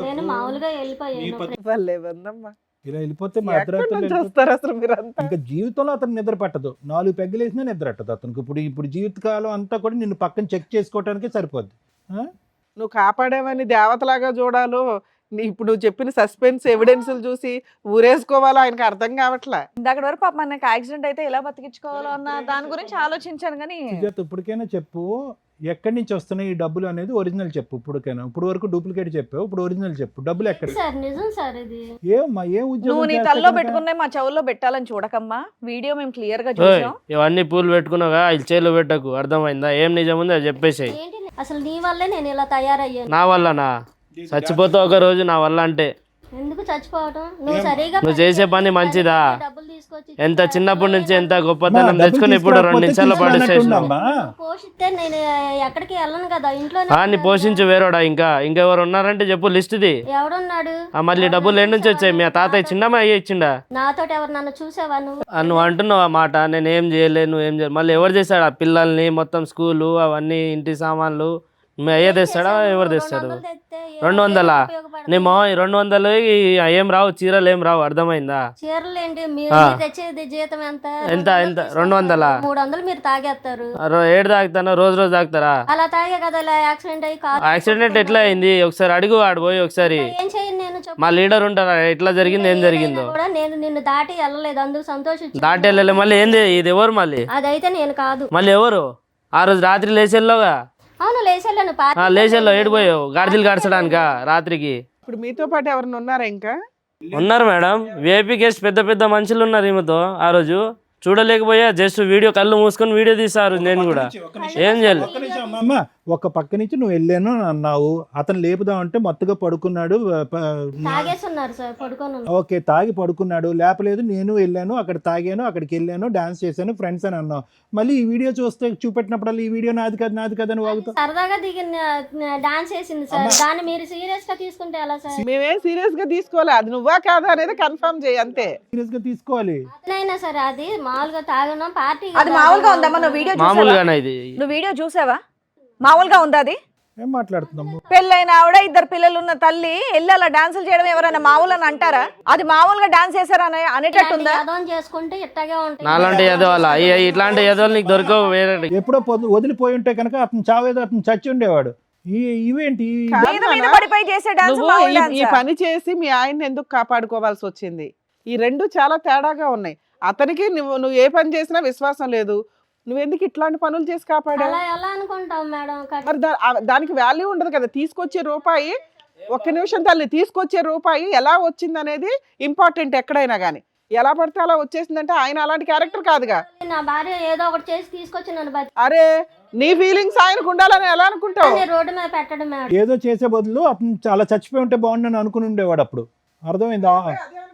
నేను మామూలుగా వెళ్ళిపోయాను. వాళ్ళే ఉందమ్మా, ఇలా వెళ్ళిపోతే మా ఎక్కడి అర్ధరాత్రులు నుంచి వెళ్ళిపోతే వస్తారు అసలు మీరంతా? ఇంకా జీవితంలో అతను నిద్ర పట్టదు. 4 పెగ్గులు వేసినా నిద్ర పట్టదు అతనికి. ఇప్పుడు జీవితకాలం అంతా కూడా నిన్ను పక్కన చెక్ చేసుకోవటానికే సరిపోద్ది. నువ్వు కాపాడేవని దేవతలాగా చూడాలో, ఇప్పుడు నువ్వు చెప్పిన సస్పెన్స్ ఎవిడెన్స్ చూసి ఊరేసుకోవాలో ఆయనకు అర్థం కావట్లా. ఇందాక వరకు పాప నాకు యాక్సిడెంట్ అయితే ఎలా బతికించుకోవాలో అన్న దాని గురించి ఆలోచించాను కానీ సుజాత ఇప్పటికైనా చెప్పు, ఎక్కడి నుంచి వస్తున్నాయి ఈ డబ్బులు అనేది ఒరిజినల్ చెప్పు. ఇప్పటికైనా, ఇప్పుడు వరకు డూప్లికేట్ చెప్పావు, ఇప్పుడు ఒరిజినల్ చెప్పు. డబ్బులు ఎక్కడ? సార్ నిజం సార్ ఇది. ఏమ్మా ఏ నువ్వు ఉద్యోగం నీ చేస్తే తల్లో కనుక? పెట్టుకున్నాయి మా చెవుల్లో పెట్టాలని చూడకమ్మా. వీడియో మేము క్లియర్ గా ఓయ్, చూసాం. ఇవన్నీ పూలు పెట్టుకున్నావుగా, ఇది చేలు పెట్టకు. అర్థమైందా? ఏం నిజం ఉంది అది చెప్పేసాయి. ఏంటి అసలు నీ వల్లే నేను ఇలా తయారయ్యాను. నా వల్లనా? చచ్చిపోతావు ఒక రోజు నా వల్ల అంటే. ఎందుకు చచ్చిపోవటం? నువ్వు సరిగా నువ్వు చేసే పని మంచిదా? డబ్బులు తీసుకొచ్చి ఎంత చిన్నప్పటి నుంచి ఎంత అమ్మా, గొప్పతనం డబ్బులు తెచ్చుకుని ఇప్పుడు 2 తీసుకురాకపోతే నిమిషాల్లో పడేసేసినావు. తీసుకురానట్టుందమ్మా. పోషిస్తే నేను ఎక్కడికి వెళ్ళను కదా, ఇంట్లో నీ పోషించు వేరోడా. ఇంకెవరు ఉన్నారంటే చెప్పు, లిస్ట్ది. ఎవడున్నాడు? మళ్ళీ డబ్బులు ఏడు నుంచి వచ్చాయి? మీ తాతయ్య చిన్నమ్మ అయ్యి ఇచ్చిండా? నాతో ఎవరు నన్ను చూసావా నువ్వు? నువ్వు అంటున్నావు ఆ మాట, నేను ఏం చేయలేదు, నువ్వు ఏం చేయలేదు. మళ్ళీ ఎవరు చేస్తాడు? ఆ పిల్లల్ని మొత్తం స్కూలు అవన్నీ ఇంటి సామాన్లు మీ అయ్యే తెస్తాడా? ఎవరు తెస్తాడు? 200? నీ మా 200 ఏం రావు, చీరలు ఏం రావు. అర్థమైందా? చీరలు ఏంటి మీరు తెచ్చేది? జీతం ఎంత? ఎంత 200? 300 మీరు తాగేస్తారు. ఏడు తాగుతాను, రోజు తాగుతారా? అలా తాగే కదా ఇలా యాక్సిడెంట్ అయ్యి కాదు. యాక్సిడెంట్ ఎట్లా అయింది ఒకసారి అడుగు, ఆడిపోయి ఒకసారి. ఏం చేయను నేను చెప్పు. మా లీడర్ ఉంటారా, ఎట్లా జరిగింది ఏం జరిగిందో? కూడా నేను నిన్ను దాటి వెళ్ళలేదు, అందుకు సంతోషించు. దాటి వెళ్ళలే. మళ్ళీ ఏంది ఇది? ఎవరు మళ్ళీ? అదైతే నేను కాదు. మళ్ళీ ఎవరు? ఆ రోజు రాత్రి లేచెల్లోగా. అవును లేచెళ్ళను. లేచెల్లో ఏడిపోయావు గాడిదలు గడచడానికా రాత్రికి? ఇప్పుడు మీతో పాటు ఎవరైనా ఉన్నారా ఇంకా? ఉన్నారు మేడం, విఐపీ గెస్ట్ పెద్ద పెద్ద మనుషులు ఉన్నారు ఈమెతో. ఆ రోజు చూడలేకపోయా, జస్ట్ వీడియో కళ్ళు మూసుకొని వీడియో తీసారు. నేను కూడా ఏం చేయలేదు. అమ్మ ఒక పక్క నుంచి నువ్వు వెళ్ళాను అని అన్నావు, అతను లేపుదామంటే మత్తుగా పడుకున్నాడు. తాగేసి ఉన్నారు సార్, పడుకొని ఉన్నారు. ఓకే, తాగి పడుకున్నాడు, లేపలేదు, నేను వెళ్ళాను అక్కడ తాగాను, అక్కడికి వెళ్ళాను, డాన్స్ చేశాను, ఫ్రెండ్స్ అని అన్నావు. మళ్ళీ ఈ వీడియో చూస్తే చూపెట్టినప్పుడల్లా ఈ వీడియో నాది కాదు నాది కాదని వాగుతావు. సరదాగా దిగిన డాన్స్ చేసింది సార్, దాన్ని మీరు సీరియస్ గా తీసుకుంటే ఎలా సార్? మేమేం సీరియస్ గా తీసుకోవాలి, అది నువ్వా కాదా అనేది కన్ఫర్మ్ చేయి అంతే. సీరియస్ గా తీసుకోవాలి. అతనైనా సరే అది మామూలుగా తాగడం పార్టీ అది మామూలుగా ఉందమ్మా? నువ్వు వీడియో చూసావా? మామూలుగానే ఇది. నువ్వు వీడియో చూసావా? మామూలుగా ఉందా అది? ఏం మాట్లాడుతున్నాము? పెళ్ళైన ఆవిడ, 2 పిల్లలు ఉన్న తల్లి వెళ్ళి అలా డాన్సులు చేయడం ఎవరైనా మామూలు అని అంటారా? అది మామూలుగా డాన్స్ చేశారా అనేటట్టుందా? యాదవం చేసుకుంటే ఇట్టగే ఉంటాయి. నాలాంటి ఎదవాళ్ళ ఇట్లాంటి ఎదవాళ్ళు నీకు దొరకవు వేరే. ఎప్పుడో వదిలిపోయి ఉంటే కనుక అతను చావేదో అతను చచ్చి ఉండేవాడు. ఇవేంటి మీద మీద పడిపోయి చేసే డాన్స్ నువ్వు మామూలు ఈ డాన్సా? పని చేసి మీ ఆయన్ని ఎందుకు కాపాడుకోవాల్సి వచ్చింది? ఈ రెండు చాలా తేడాగా ఉన్నాయి. అతనికి నువ్వు ఏ పని చేసినా విశ్వాసం లేదు, నువ్వెందుకు ఇట్లాంటి పనులు చేసి కాపాడా? అలా ఎలా అనుకుంటాం మేడం? మరి దానికి వాల్యూ ఉండదు కదా. తీసుకొచ్చే రూపాయి, ఒక్క నిమిషం తల్లి, తీసుకొచ్చే రూపాయి ఎలా వచ్చింది అనేది ఇంపార్టెంట్ ఎక్కడైనా కానీ. ఎలా పడితే అలా వచ్చేసిందంటే ఆయన అలాంటి క్యారెక్టర్ కాదుగా. నా భార్య ఏదో ఒకటి చేసి తీసుకొచ్చి నన్ను అరే నీ ఫీలింగ్స్ ఆయనకు ఉండాలని ఎలా అనుకుంటావు? రోడ్డు మీద పెట్టడం మేడం. ఏదో చేసే బదులు అతను చాలా చచ్చిపోయి ఉంటే బాగుండని అనుకుని ఉండేవాడు అప్పుడు. అర్థమైందా?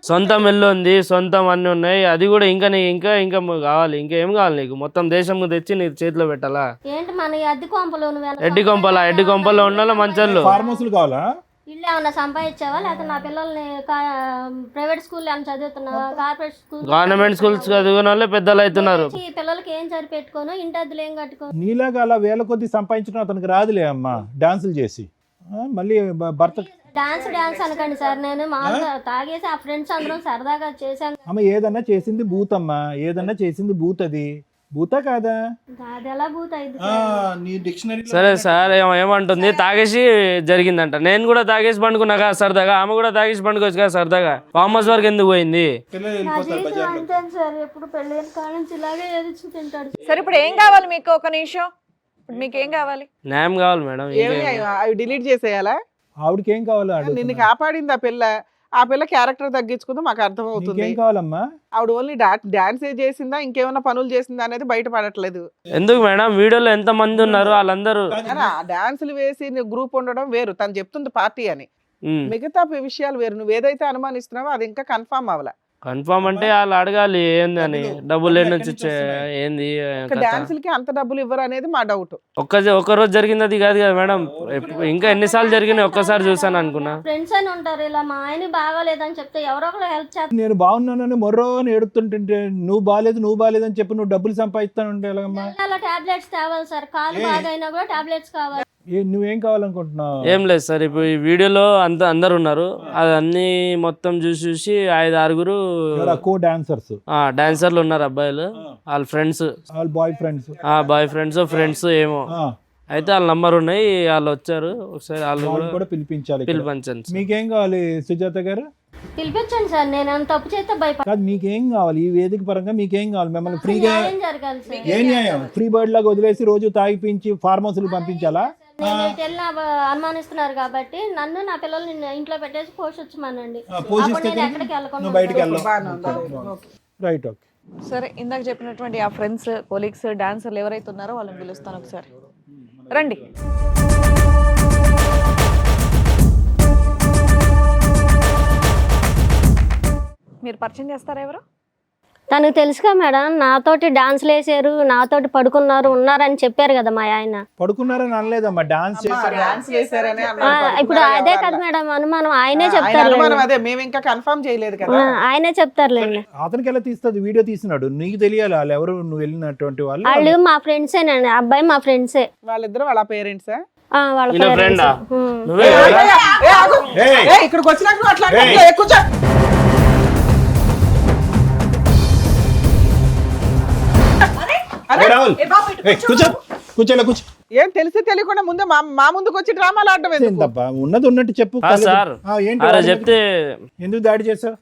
సొంతం ఇల్లు ఉంది, సొంతం అన్నీ ఉన్నాయి, అది కూడా ఇంకా ఇంకా ఇంకా కావాలి. ఇంకా ఏం కావాలి నీకు? మొత్తం దేశం తెచ్చి నీ చేతిలో పెట్టాలా? ఏంటి మన అద్దె కొంపలు ఎడ్డి కొంపలో ఉండాలి మంచోళ్ళు. ఫార్మ్ హౌస్లు కావాలా? ఇల్లు ఏమన్నా సంపాదించావా? లేకపోతే నా పిల్లల్ని ప్రైవేట్ స్కూల్ ఏమైనా చదువుతున్నావా? కార్పొరేట్ స్కూల్, గవర్నమెంట్ స్కూల్స్ చదివిన వాళ్ళే పెద్దలు అవుతున్నారు. ఈ పిల్లలకి ఏం సరిపెట్టుకోను, ఇంటి అద్దెలు ఏం కట్టుకోను. నీలాగా అలా వేల కొద్ది సంపాదించడం అతనికి రాదులే అమ్మా, డాన్సులు చేసి. మళ్ళీ భర్త డాన్స్ అనకండి సార్, నేను మామూలుగా తాగేసి ఆ ఫ్రెండ్స్ అందరం సరదాగా చేశాను. అమ్మ ఏదన్నా చేసింది భూతమ్మా, ఏదన్నా చేసింది భూత్. అది భూతా కాదా? అది ఎలా భూత అయింది? నీ డిక్షనరీ సరే సార్, ఏమంటుంది? తాగేసి జరిగిందంట. నేను కూడా తాగేసి పండుకున్నా కదా సరదాగా, ఆమె కూడా తాగేసి పండుకోవచ్చు కదా సరదాగా. ఫామ్ హౌస్ వరకు ఎందుకు పోయింది? నా జీవితం అంతే సార్, ఎప్పుడు పెళ్ళైన కాడ నుంచి ఇలాగే ఏది తింటాడు. సరే ఇప్పుడు ఏం కావాలి మీకు? ఒక నిమిషం, ఇప్పుడు మీకు ఏం కావాలి? న్యాయం కావాలి మేడం. అవి డిలీట్ చేసేయాలా? ఆవిడకి ఏం కావాలో నిన్ను కాపాడింది ఆ పిల్ల క్యారెక్టర్ తగ్గించుకుందో మాకు అర్థమవుతుంది. ఏం కావాలమ్మా? ఆవిడ ఓన్లీ డాన్స్ చేసిందా ఇంకేమైనా పనులు చేసిందా అనేది బయటపడట్లేదు. ఎందుకు మేడం? వీడియోలో ఎంత మంది ఉన్నారు వాళ్ళందరూ డాన్సులు వేసి గ్రూప్ ఉండడం వేరు, తను చెప్తుంది పార్టీ అని. మిగతా విషయాలు వేరు. నువ్వు ఏదైతే అనుమానిస్తున్నావో అది ఇంకా కన్ఫర్మ్ అవ్వాల. కన్ఫర్మ్ అంటే వాళ్ళు అడగాలి ఏందని, డబ్బులు ఏ నుంచి ఏంది డాన్సులకి అంత డబ్బులు ఇవ్వరు అనేది మా డౌట్. ఒక్క రోజు జరిగింది అది కాదు కదా మేడం, ఇంకా ఎన్నిసార్లు జరిగినాయి ఒక్కసారి చూసాను అనుకున్నా. ఫ్రెండ్స్ అని ఉంటారు, ఇలా మా ఆయన బాగాలేదని చెప్తే ఎవరో ఒకరు హెల్ప్ చేస్తారు. నేను బాగున్నానని మొర్రో అని ఏడుతుంటే నువ్వు బాగాలేదని చెప్పి నువ్వు డబ్బులు సంపాదిస్తానంటే ఎలాగమ్మా? టాబ్లెట్స్ తేవాలి సార్, కాలు బాగైనా కూడా టాబ్లెట్స్ కావాలి. నువ్వేం కావాలనుకుంటున్నావు? ఏం లేదు సార్, ఇప్పుడు ఈ వీడియోలో అందరు ఉన్నారు, అది అన్ని మొత్తం చూసి 5-6 డాన్సర్లు ఉన్నారు, అబ్బాయిలు, వాళ్ళ ఫ్రెండ్స్, బాయ్ ఫ్రెండ్స్ ఏమో. అయితే వాళ్ళ నంబర్ ఉన్నాయి, వాళ్ళు వచ్చారు, ఒకసారి వాళ్ళు కూడా పిలిపించండి. సార్. మీకేం కావాలి సుజాత గారు? పిలిపించండి సార్, నేను తప్పు చేస్తే భయపడ. మీకేం కావాలి? ఈ వేదిక పరంగా మీకేం కావాలి? మిమ్మల్ని ఫ్రీగా జరగాలి సార్. ఏ న్యాయం? ఫ్రీ బర్డ్ లాగా వదిలేసి రోజు తాగిపించి ఫార్మ్ హౌస్ పంపించాలా? నేను వెళ్ళిన అనుమానిస్తున్నారు కాబట్టి నన్ను నా పిల్లల్ని ఇంట్లో పెట్టేసి పోషించమనండి. ఎక్కడికి వెళ్ళకుండా. Right, okay. సరే, ఇందాక చెప్పినటువంటి ఆ ఫ్రెండ్స్, కొలీగ్స్, డాన్సర్లు ఎవరైతే ఉన్నారో వాళ్ళని పిలుస్తాను. ఒకసారి రండి. మీరు పరిచయం చేస్తారా ఎవరు? తనకు తెలుసుగా మేడం, నాతోటి డాన్స్లు వేసారు, నాతోటి పడుకున్నారు, ఉన్నారని చెప్పారు కదా మా ఆయన. పడుకున్నారని అనలేదమ్మా, డాన్స్ చేశారని. ఇప్పుడు అదే కదా మేడం అనుమానం, ఆయనే చెప్తారు. మేము ఇంకా కన్ఫర్మ్ చేయలేదు కదా, ఆయనే చెప్తారులేండి. అతనికి ఎలా తీస్తుంది? వీడియో తీసినాడు, నీకు తెలియాలి వాళ్ళు ఎవరు, నువ్వు వెళ్ళినటువంటి వాళ్ళు. వాళ్ళు మా ఫ్రెండ్సేనండి, అబ్బాయి మా ఫ్రెండ్సే. వాళ్ళిద్దరు వాళ్ళ పేరెంట్సా? వాళ్ళ ఇక్కడికి వచ్చినప్పుడు అట్లా ఏం తెలిసి తెలియకుండా ముందే మా ముందుకు వచ్చి డ్రామాలు ఆడటం ఉన్నది ఉన్నట్టు చెప్పు. చెప్తే ఎందుకు దాడి చేసావు?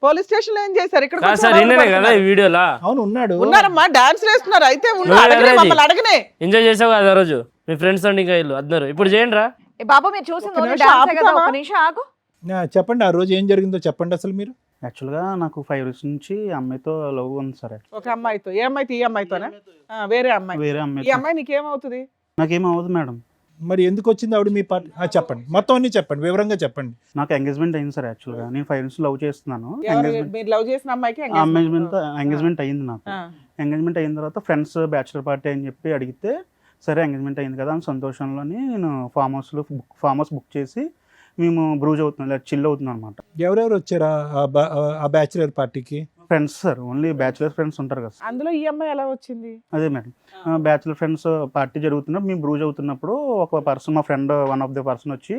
పోలీస్ స్టేషన్ లో ఏం చేశారు? ఇక్కడ అవును, ఉన్నారమ్మా, డాన్స్ వేస్తున్నారు. అయితే అడగనే ఎంజాయ్ చేసావు కదా రోజు మీ ఫ్రెండ్స్ అందరు. ఇప్పుడు చేయండి రా బాబు, మీరు చూసింది డాన్సే కదా. ఒక నిమిషం ఆగు. చెప్పండి, ఆ రోజు ఏం జరిగిందో చెప్పండి అసలు మీరు. యాక్చువల్గా నాకు 5 ఇయర్స్ నుంచి అమ్మాయితో లవ్ ఉంది సార్. ఒక అమ్మాయితో, ఏ అమ్మాయితో? ఈ అమ్మాయితోనా? వేరే అమ్మాయి. వేరే ఈ అమ్మాయి అమ్మాయి నీకేమవుతుంది? నాకేమవుతుంది మేడం. మరి ఎందుకు వచ్చింది ఆవిడ మీ పార్టీ? చెప్పండి, మొత్తం అన్ని చెప్పండి, వివరంగా చెప్పండి. నాకు ఎంగేజ్మెంట్ అయింది సార్. యాక్చువల్గా నేను 5 ఇయర్స్ లవ్ చేస్తున్నాను. మీరు లవ్ చేసిన అమ్మాయికి ఎంగేజ్మెంట్ అయింది నాకు. ఎంగేజ్మెంట్ అయిన తర్వాత ఫ్రెండ్స్ బ్యాచులర్ పార్టీ అని చెప్పి అడిగితే సరే ఎంగేజ్మెంట్ అయింది కదా అని సంతోషంలోని నేను ఫామ్ హౌస్ బుక్ చేసి మేము బ్రూజ్ అవుతున్నాం, లేదా చిల్ అవుతున్నాం అనమాట. ఎవరెవరు వచ్చారా ఆ బ్యాచులర్ పార్టీకి? Friends sir, only bachelor friends ఉంటారు కదా సార్. అందులో ఈ అమ్మాయి ఎలా వచ్చింది? అదే మేడం, బ్యాచులర్ ఫ్రెండ్స్ పార్టీ జరుగుతున్నప్పుడు మేము బ్రూజ్ అవుతున్నప్పుడు ఒక పర్సన్, మా friend one of the person వచ్చి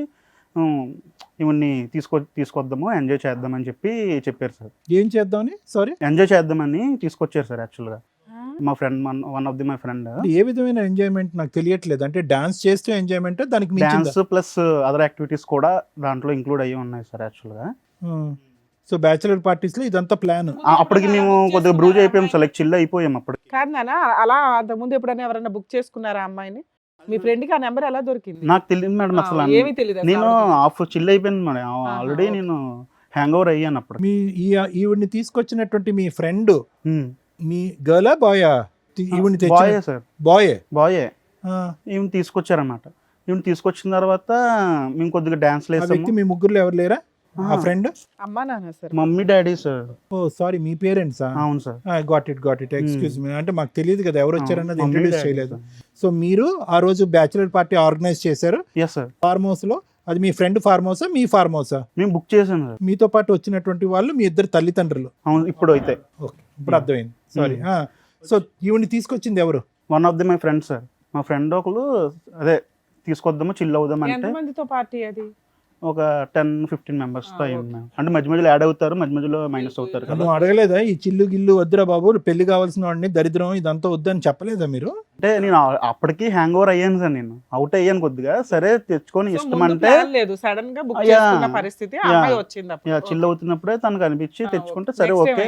ఇవన్నీ తీసుకొద్దాము, ఎంజాయ్ చేద్దామని చెప్పారు సార్. ఏం చేద్దామని? సారీ, ఎంజాయ్ చేద్దామని తీసుకొచ్చారు సార్. యాక్చువల్గా మా friend, one of the my friend. ఏ విధమైన ఎంజాయ్మెంట్ నాకు తెలియట్లేదు. అంటే డాన్స్ చేస్తూ ఎంజాయ్మెంట్, దానికి డాన్స్ ప్లస్ అదర్ యాక్టివిటీస్ కూడా దాంట్లో ఇంక్లూడ్ అయ్యి ఉన్నాయి సార్. యాక్చువల్గా సో బ్యాచులర్ పార్టీస్ లో ఇదంతా ప్లాన్. అప్పటికి మేము కొద్దిగా బ్రూజ్ అయిపోయాం సార్, లైక్ చిల్ అయిపోయాం అప్పటికి. కాదు నాన్న, అలా అంతకుముందు ఎప్పుడైనా ఎవరైనా బుక్ చేసుకున్నారా అమ్మాయిని? మీ ఫ్రెండ్ కి ఆ నెంబర్ ఎలా దొరికింది? నాకు తెలియదు మేడం అసలు. ఏమీ తెలియదు. నేను ఆఫ్ చిల్ అయిపోయాను మేడం, ఆల్రెడీ నేను హ్యాంగ్ ఓవర్ అయ్యాను అప్పుడు. మీ ఈవిడ్ని తీసుకొచ్చినటువంటి మీ ఫ్రెండ్ మీ గర్లా బాయా? ఈవిడ్ని బాయే సార్. బాయే. ఈవెన్ తీసుకొచ్చారన్నమాట. ఈవెన్ తీసుకొచ్చిన తర్వాత మేము కొద్దిగా డాన్స్ వ్యక్తి మీ ముగ్గురులో ఎవరు లేరా? ఆ ఫ్రెండ్ అమ్మా నాన్న sir? Mummy daddy sir. Oh sorry, మీ పేరెంట్స్? అవును sir. Got it excuse me. అంటే మాకు తెలియదు కదా ఎవరు వచ్చారన్నది, ఇంట్రడ్యూస్ చేయలేదు. సో మీరు ఆ రోజు బ్యాచులర్ పార్టీ ఆర్గనైజ్ చేశారు ఫార్మ్ హౌస్ లో. అది మీ ఫ్రెండ్ ఫార్మ్ హౌసా, మీ ఫార్మ్ హౌసా? మేము బుక్ చేసాం సార్. మీతో పాటు వచ్చినటువంటి వాళ్ళు మీ ఇద్దరు తల్లిదండ్రులు? అవును, ఇప్పుడు అయితే. ఓకే, ఇప్పుడు అర్థమైంది. సారీ. సో ఈవిడ్ని తీసుకొచ్చింది ఎవరు? One of the my friend sir. మా ఫ్రెండ్ ఒకరు అదే తీసుకొద్దాము, చిల్ అవుదాం అంటే. ఎంతమందితో పార్టీ అది? ఒక 10-15 మెంబర్స్ తో అయింది. అంటే మధ్య మధ్యలో యాడ్ అవుతారు, మధ్య మధ్యలో మైనస్ అవుతారు కదా. నువ్వు అడగలేదా ఈ చిల్లు గిల్లు వద్దురా బాబు, పెళ్లి కావాల్సిన వాడిని, దరిద్రం ఇదంతా వద్దని చెప్పలేదా మీరు? అంటే నేను అప్పటికి హ్యాంగ్ ఓవర్ అయ్యాను సార్, నేను అవుట్ అయ్యాను కొద్దిగా. సరే తెచ్చుకొని ఇష్టం అంటే లేదు, సడన్ గా బుక్ చేసుకున్న పరిస్థితి, అమ్మాయి వచ్చింది అప్పుడు. చిల్ అవుతున్నప్పుడే తనకు అనిపించి తెచ్చుకుంటే సరే ఓకే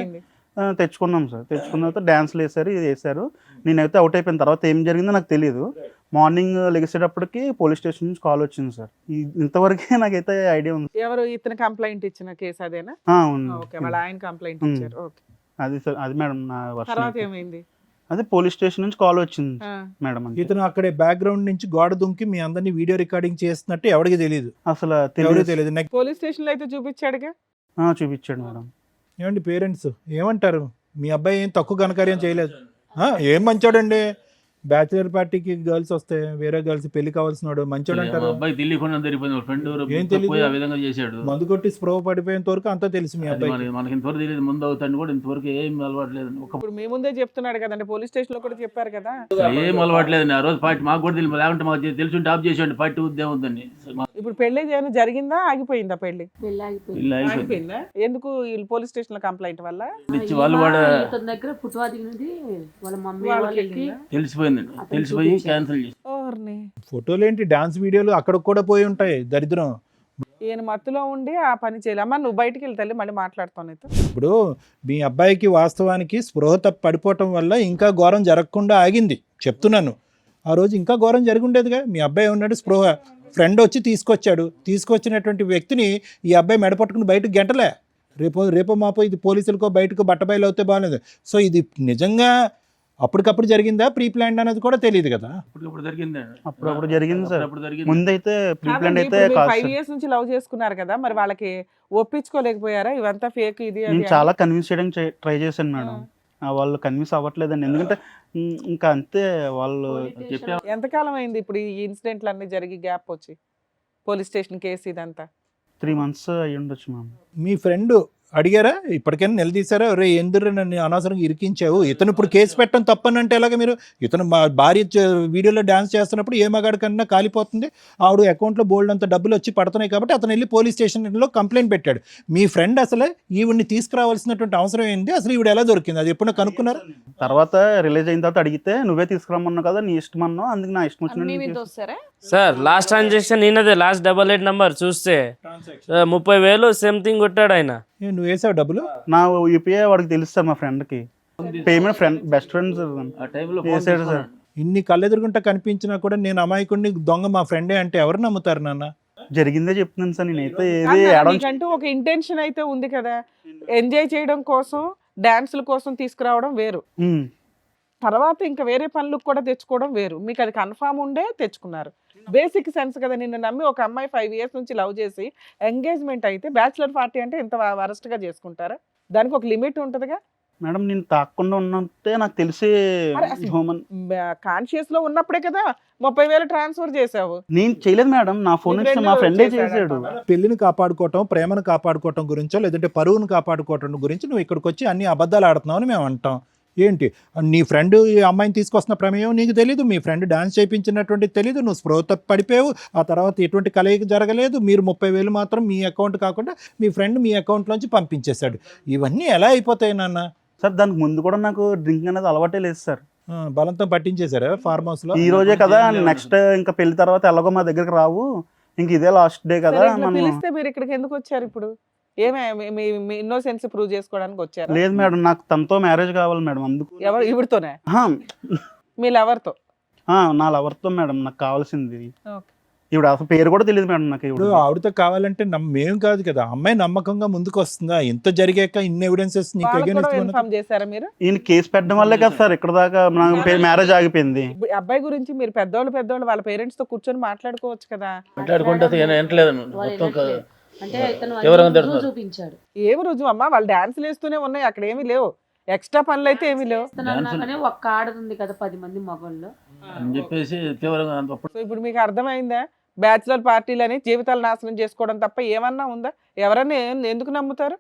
తెచ్చుకున్నాం సార్. తెచ్చుకున్న తర్వాత డాన్స్లు వేసారు, ఇది వేసారు. నేనైతే అవుట్ అయిపోయిన తర్వాత ఏం జరిగిందో నాకు తెలియదు. మార్నింగ్ లెగిసేటప్పటికి పోలీస్ స్టేషన్ నుంచి కాల్ వచ్చింది సార్. ఇంతవరకే నాకైతే ఐడియా ఉంది. ఎవరు ఇతను కంప్లైంట్ ఇచ్చిన కేసు అదేనా? ఓకే, వాళ్ళ ఆయన కంప్లైంట్ ఇచ్చారు. ఓకే, అది సార్, అది మేడం నా వర్షన్. తర్వాత ఏమైంది? అదే పోలీస్ స్టేషన్ నుంచి కాల్ వచ్చింది మేడం. ఇతను అక్కడే బ్యాక్గ్రౌండ్ నుంచి గోడ దుంకి మీ అందరినీ వీడియో రికార్డింగ్ చేస్తున్నట్టు ఎవరికి తెలియదు, అసలు తెలియదు. పోలీస్ స్టేషన్ లో అయితే చూపించాడుగా. చూపించాడు మేడం. ఏమండి పేరెంట్స్ ఏమంటారు? మీ అబ్బాయి ఏం తక్కువ ఘనకార్యం చేయలేదు, ఏం మంచోడండి. బ్యాచులర్ పార్టీకి గర్ల్స్ వస్తే వేరే గర్ల్స్ పెళ్లి కావాల్సిన వాడు మంచోడు అంటారు. అబ్బాయి తెలియకుండా ఫ్రెండ్ ఏం తెలియదు, ఆ విధంగా చేశాడు. మందు కొట్టి స్ప్రో పడిపోయేంత వరకు అంతా తెలుసు మీ అబ్బాయి. మనకి ఇంతవరకు తెలియదు, ముందు అవుతాడు కూడా ఇంతవరకు ఏం అలవాటు లేదు. ఇప్పుడు మీ ముందే చెప్తున్నాడు కదండి, పోలీస్ స్టేషన్ లో కూడా చెప్పారు కదా. ఏం అలవాటు లేదండి. ఆ రోజు పార్టీ మాకు కూడా తెలియదు, లేకుంటే మాకు తెలిసి టాప్ చేసేవాడి పార్టీ ఉద్యమం ఉందండి. ఇప్పుడు పెళ్లి ఏమైనా జరిగిందా, ఆగిపోయిందా పెళ్లి? ఆగిపోయిందా? ఎందుకు వీళ్ళు పోలీస్ స్టేషన్ లో కంప్లైంట్ వల్ల? వాళ్ళు దగ్గర పుట్టువాది నుండి వాళ్ళ మమ్మీ వాళ్ళకి వాళ్ళకి తెలిసిపోయిందండి, తెలిసిపోయి క్యాన్సిల్ చేసి. ఫోటోలు ఏంటి, డాన్స్ వీడియోలు అక్కడ కూడా పోయి ఉంటాయి, దరిద్రం. ఈయన మత్తులో ఉండి ఆ పని చేయలే. అమ్మ నువ్వు బయటికి వెళ్తాలి, మళ్ళీ మాట్లాడుతాను. ఇప్పుడు మీ అబ్బాయికి వాస్తవానికి స్పృహ తప్పి పడిపోవటం వల్ల ఇంకా ఘోరం జరగకుండా ఆగింది చెప్తున్నాను. ఆ రోజు ఇంకా ఘోరం జరిగి ఉండేదిగా. మీ అబ్బాయి ఉన్నాడు, స్పృహ ఫ్రెండ్ వచ్చి తీసుకొచ్చాడు. తీసుకొచ్చినటువంటి వ్యక్తిని ఈ అబ్బాయి మెడపట్టుకుని బయటకు గెంటలే. రేపో మాపో ఇది పోలీసులకో బయటకు బట్టబయలు అవుతే బాగాలేదు. సో ఇది నిజంగా అప్పటికప్పుడు జరిగిందా, ప్రీ ప్లాన్డ్ అనేది కూడా తెలియదు కదా. అప్పుడు జరిగింది సార్. ముందైతే ప్రీ ప్లాన్డ్ అయితే కాదు. 5 years నుంచి లవ్ చేసుకున్నారు కదా, మరి వాళ్ళకి ఒప్పించుకోలేకపోయారా ఇవంతా ఫేక్ ఇది? నేను చాలా కన్విన్స్ చేయడానికి ట్రై చేశాను మేడం, వాళ్ళు కన్విన్స్ అవ్వట్లేదండి. ఎందుకంటే ఇంకా అంతే వాళ్ళు చెప్పే. ఎంతకాలం అయింది ఇప్పుడు ఈ ఇన్సిడెంట్లు అన్ని జరిగి గ్యాప్ వచ్చి పోలీస్ స్టేషన్ కేసు ఇదంతా? 3 months అయ్యి ఉండొచ్చు మ్యామ్. మీ ఫ్రెండ్ అడిగారా ఇప్పటికైనా నిలదీశారా? రే ఎందుకు నన్ను అనవసరంగా ఇరికించావు, ఇతను ఇప్పుడు కేసు పెట్టడం తప్పనంటే ఎలాగ? మీరు ఇతను మా భార్య వీడియోలో డాన్స్ చేస్తున్నప్పుడు ఏ మగాడి కన్నా కాలిపోతుంది, ఆవిడ అకౌంట్లో బోల్డ్ అంత డబ్బులు వచ్చి పడుతున్నాయి కాబట్టి అతను వెళ్ళి పోలీస్ స్టేషన్లో కంప్లైంట్ పెట్టాడు. మీ ఫ్రెండ్ అసలు ఈవిడ్ని తీసుకురావాల్సినటువంటి అవసరం ఏంది, అసలు ఈవిడ ఎలా దొరికింది, అది ఎప్పుడో కనుక్కున్నారు? తర్వాత రిలీజ్ అయిన తర్వాత అడిగితే నువ్వే తీసుకురమ్మన్నావు కదా, నీ ఇష్టం అన్నావు, అందుకు నా ఇష్టం వచ్చిన. సార్ లాస్ట్ ట్రాన్సాక్షన్ నేనదే, లాస్ట్ 88 నెంబర్ చూస్తే 30,000 సేమ్ థింగ్ కొట్టాడు ఆయన. నువ్వు వేసావు డబ్బులు? నా యూపీఐ వాడికి తెలుసు సార్, మా ఫ్రెండ్కి పేమెంట్ బెస్ట్ ఫ్రెండ్స్ వేసాడు సార్. ఇన్ని కళ్ళెదురుగుంటా కనిపించినా కూడా నేను అమాయకుడిని దొంగ మా ఫ్రెండే అంటే ఎవరు నమ్ముతారు నాన్న? జరిగిందే చెప్తున్నాను సార్, నేనైతే ఏది కాదు నాన్న, యాడ్ మీకంటూ ఒక ఇంటెన్షన్ అయితే ఉంది కదా, ఎంజాయ్ చేయడం కోసం డాన్సుల కోసం తీసుకురావడం వేరు, తర్వాత ఇంకా వేరే పనులకు కూడా తెచ్చుకోవడం వేరు. మీకు అది కన్ఫామ్ ఉండే తెచ్చుకున్నారు. బేసిక్ సెన్స్ కదా, నిన్ను నమ్మి ఒక అమ్మాయి 5 years నుంచి లవ్ చేసి ఎంగేజ్మెంట్ అయితే బ్యాచులర్ పార్టీ అంటే ఇంత వరస్ట్ గా చేసుకుంటారా? దానికి ఒక లిమిట్ ఉంటదిగా మేడం. నేను తాకుండా ఉన్నట్టే నాకు తెలిసి అరే అసలు హ్యూమన్ కాన్షియస్ లో ఉన్నప్పుడే కదా 30,000 ట్రాన్స్ఫర్ చేసావు. నేను చేయలేదు మేడం, నా ఫోన్ మీ నుంచి friend మా ఫ్రెండే చేశాడంట. చేశాడు. పెళ్లిని కాపాడుకోవటం, ప్రేమను కాపాడుకోవటం గురించో లేదంటే పరువును కాపాడుకోవటం గురించి నువ్వు ఇక్కడికి వచ్చి అన్ని అబద్ధాలు ఆడుతున్నావు అని మేము అంటాం. ఏంటి నీ ఫ్రెండ్ ఈ అమ్మాయిని తీసుకొస్తున్న ప్రమేయం నీకు తెలీదు, మీ ఫ్రెండ్ డాన్స్ చేయించినటువంటి తెలీదు, నువ్వు స్పృహ తప్పి పడిపోయావు, ఆ తర్వాత ఎటువంటి కలయిక జరగలేదు, మీరు 30,000 మాత్రం మీ అకౌంట్ కాకుండా మీ ఫ్రెండ్ మీ అకౌంట్లోంచి పంపించేశాడు. ఇవన్నీ ఎలా అయిపోతాయి నాన్న? సార్ దానికి ముందు కూడా నాకు డ్రింక్ అనేది అలవాటే లేదు సార్. బలంతో పట్టించేశారా ఫార్మ్ హౌస్లో? ఈ రోజే కదా, నెక్స్ట్ ఇంకా పెళ్లి తర్వాత ఎలాగో మా దగ్గరికి రావు, ఇంక ఇదే లాస్ట్ డే కదా సరే, ఇట్లా మనం. పిలిస్తే మీరు ఇక్కడికి ఎందుకు వచ్చారు ఇప్పుడు? ఏమే మీ ఇన్నోసెన్స్ ప్రూవ్ చేసుకోవడానికి వచ్చారు? లేదు మేడం, నాకు తనతో మ్యారేజ్ కావాలి మేడం, అందుకు. ఎవరు ఇవిడితోనే? ఆహా, మీ లవర్తో? నా లవర్తో మేడం నాకు కావాల్సింది. ఓకే. ఇప్పుడు అసలు పేరు కూడా తెలియదు మేడం నాకు. ఇప్పుడు ఇప్పుడు ఆవిడతో కావాలంటే మేము కాదు కదా, అమ్మాయి నమ్మకంగా ముందుకు వస్తుందా? ఇంత జరిగాక ఇన్ని ఎవిడెన్సెస్ నీకు వాళ్ళకి కూడా against ఇన్ఫార్మ్ చేశారా మీరు? ఈయన కేసు పెట్టడం వల్లే కదా సార్ ఇక్కడ దాకా మ్యారేజ్ ఆగిపోయింది. ఇప్పుడు అబ్బాయి గురించి మీరు పెద్దోళ్ళు వాళ్ళ పేరెంట్స్ తో కూర్చొని మాట్లాడుకోవచ్చు కదా. మాట్లాడుకుంటే వినట్లేదు మొత్తం అంటే ఇతను ఎవరైనా అన్ని తెలుసు. రుజువు చూపించాడు. ఏం రుజువు అమ్మా, వాళ్ళు డాన్సులు వేస్తూనే ఉన్నాయి, అక్కడ ఏమీ లేవు, ఎక్స్ట్రా పనులు అయితే ఏమీ లేవు. ఇతనన్నాకనే ఒక్క ఆడదుంది కదా 10 మంది మగవాళ్ళు. అని చెప్పేసి తీవ్రంగా సో ఇప్పుడు మీకు అర్థమైందా? బ్యాచులర్ పార్టీలని జీవితాలు నాశనం చేసుకోవడం తప్ప ఏమన్నా ఉందా? ఎవరన్నా ఎందుకు నమ్ముతారు?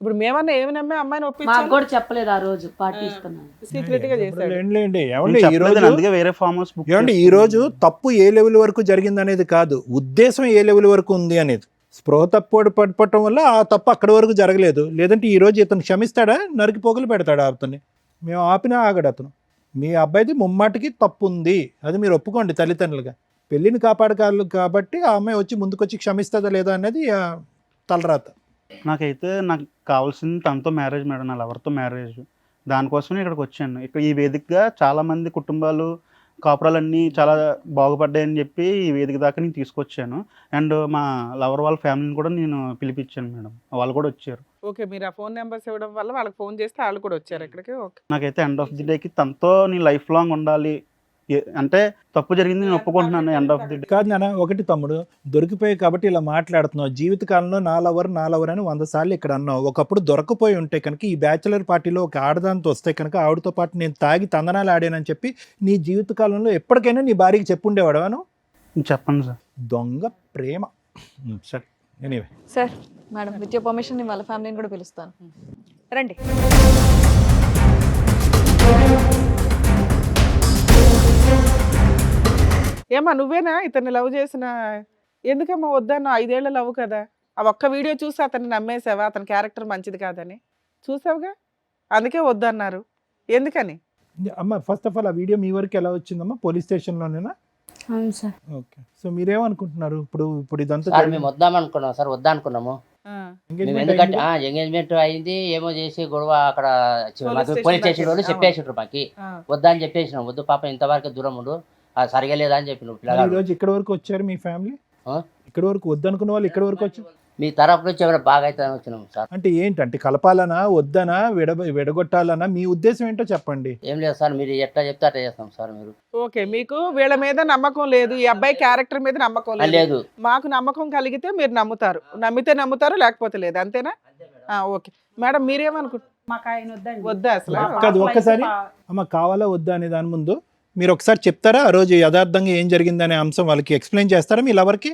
ఇప్పుడు మేమన్నా ఏమి నమ్మే అమ్మాయిని మాకు ఒప్పించాలి? కూడా చెప్పలేదు ఆ రోజు పార్టీ ఇస్తున్నాను. సీక్రెట్ గా చేశాడు. లేండి నేను ఏమండి ఈ చెప్పలేదు, రోజు అందుకే వేరే ఫామ్ హౌస్ బుక్ ఏమండి ఈ రోజు తప్పు ఏ లెవెల్ వరకు జరిగింది అనేది కాదు, ఉద్దేశం ఏ లెవెల్ వరకు ఉంది అనేది. స్పృహ తప్పు పడిపోవటం వల్ల ఆ తప్పు అక్కడి వరకు జరగలేదు. లేదంటే ఈ రోజు ఇతను క్షమిస్తాడా? నరికి పోగులు పెడతాడా అతన్ని? మేము ఆపినా ఆగడు అతను. మీ అబ్బాయిది ముమ్మాటికి తప్పు ఉంది, అది మీరు ఒప్పుకోండి తల్లిదండ్రులుగా. పెళ్ళిని కాపాడకాలు కాబట్టి ఆ అమ్మాయి వచ్చి ముందుకొచ్చి క్షమిస్తుందా లేదా అనేది తలరాత. నాకైతే నాకు కావాల్సింది తనతో మ్యారేజ్ మేడం, నా లవర్తో మ్యారేజ్. దానికోసమే ఇక్కడికి వచ్చాను. ఇక్కడ ఈ వేదికగా చాలామంది కుటుంబాలు కాపురాలన్నీ చాలా బాగుపడ్డాయని చెప్పి ఈ వేదిక దాకా నేను తీసుకొచ్చాను. అండ్ మా లవర్ వాళ్ళ ఫ్యామిలీని కూడా నేను పిలిపించాను మేడం, వాళ్ళు కూడా వచ్చారు. ఓకే, మీరు ఆ ఫోన్ నెంబర్స్ ఇవ్వడం వల్ల వాళ్ళకి ఫోన్ చేస్తే వాళ్ళు కూడా వచ్చారు ఇక్కడికి. ఓకే. నాకైతే ఎండ్ ఆఫ్ ది డేకి తనతో నేను లైఫ్ లాంగ్ ఉండాలి. అంటే తప్పు జరిగింది నేను ఒప్పుకుంటున్నాను ఎండ్ ఆఫ్ ది డే. కాదు నాన్న, ఒకటి తమ్ముడు దొరికిపోయి కాబట్టి ఇలా మాట్లాడుతున్నావు. జీవితకాలంలో నా లవర్ అని 100 సార్లు ఇక్కడ అన్నావు. ఒకప్పుడు దొరకపోయి ఉంటే కనుక ఈ బ్యాచులర్ పార్టీలో ఒక ఆడదాంతో వస్తే కనుక ఆవిడతో పాటు నేను తాగి తందనాలు ఆడానని చెప్పి నీ జీవితకాలంలో ఎప్పటికైనా నీ భార్యకి చెప్పుండేవాడవాను? చెప్పండి సార్. దొంగ ప్రేమ. సరే anyway sir, madam with your permission నేను వాళ్ళ ఫ్యామిలీని కూడా పిలుస్తాను. రండి. ఏమా నువ్వేనా ఇతన్ని లవ్ చేసిన? ఎందుకమ్మా వద్దన్నా? 5 ఏళ్ల లవ్ కదా. ఆ ఒక్క వీడియో చూసి అతన్ని నమ్మేసావా? అతని క్యారెక్టర్ మంచిది కాదని చూసావుగా, అందుకే వద్దన్నారు. ఎందుకని? అమ్మ ఫస్ట్ ఆఫ్ ఆల్ ఆ వీడియో మీ వరకు ఎలా వచ్చిందమ్మా? పోలీస్ స్టేషన్లోనేనా? అవును సార్. ఓకే. సో మీరేమనుకుంటున్నారు ఇప్పుడు ఇదంతా సార్ మేము వద్దాం అనుకున్నాం సార్, వద్దనుకున్నాము ఆ, మేము. engagement ఎందుకంటే అయింది? ఎంగేజ్మెంట్ అయింది, ఏమో చేసి గొడవ అక్కడ Police పోలీస్ station స్టేషన్ వాళ్ళు దగ్గర. చెప్పేసిండ్రు మాకి. ఆ. వద్దని చెప్పేసినాం, వద్దు పాప ఇంతవరకు దూరం ఉండు, అది సరిగా లేదా అని చెప్పిన మరి ఈ పిల్లగాడు. రోజు ఇక్కడ వరకు వచ్చారు మీ ఫ్యామిలీ? ఆ? ఇక్కడ వరకు వద్దనుకున్న వాళ్ళు ఇక్కడ వరకు వచ్చారు మీ తరపు నుంచి ఏమైనా బాగా అయితే వచ్చినాం సార్. అంటే ఏంటంటే కలపాలనా వద్దనా విడగొట్టాలనా మీ ఉద్దేశం ఏంటో చెప్పండి. ఏం లేదు సార్, మీరు ఎట్లా చెప్తే అట్లా చేస్తాం సార్. మీరు ఓకే, మీకు వీళ్ళ మీద నమ్మకం లేదు, ఈ అబ్బాయి క్యారెక్టర్ మీద నమ్మకం లేదు. లేదు. మాకు నమ్మకం కలిగితే మీరు నమ్ముతారు, నమ్మితే నమ్ముతారు, లేకపోతే లేదు, అంతేనా? ఓకే మేడం, మీరేమనుకుంటారు? మాకు ఆయన వద్దండి. వద్దా అసలు? కాదు, ఒక్కసారి అమ్మ కావాలా వద్దా అనే దాని ముందు మీరు ఒకసారి చెప్తారా? ఆ రోజు యథార్థంగా ఏం జరిగిందనే అంశం వాళ్ళకి ఎక్స్ప్లెయిన్ చేస్తారా మీ లవర్కి?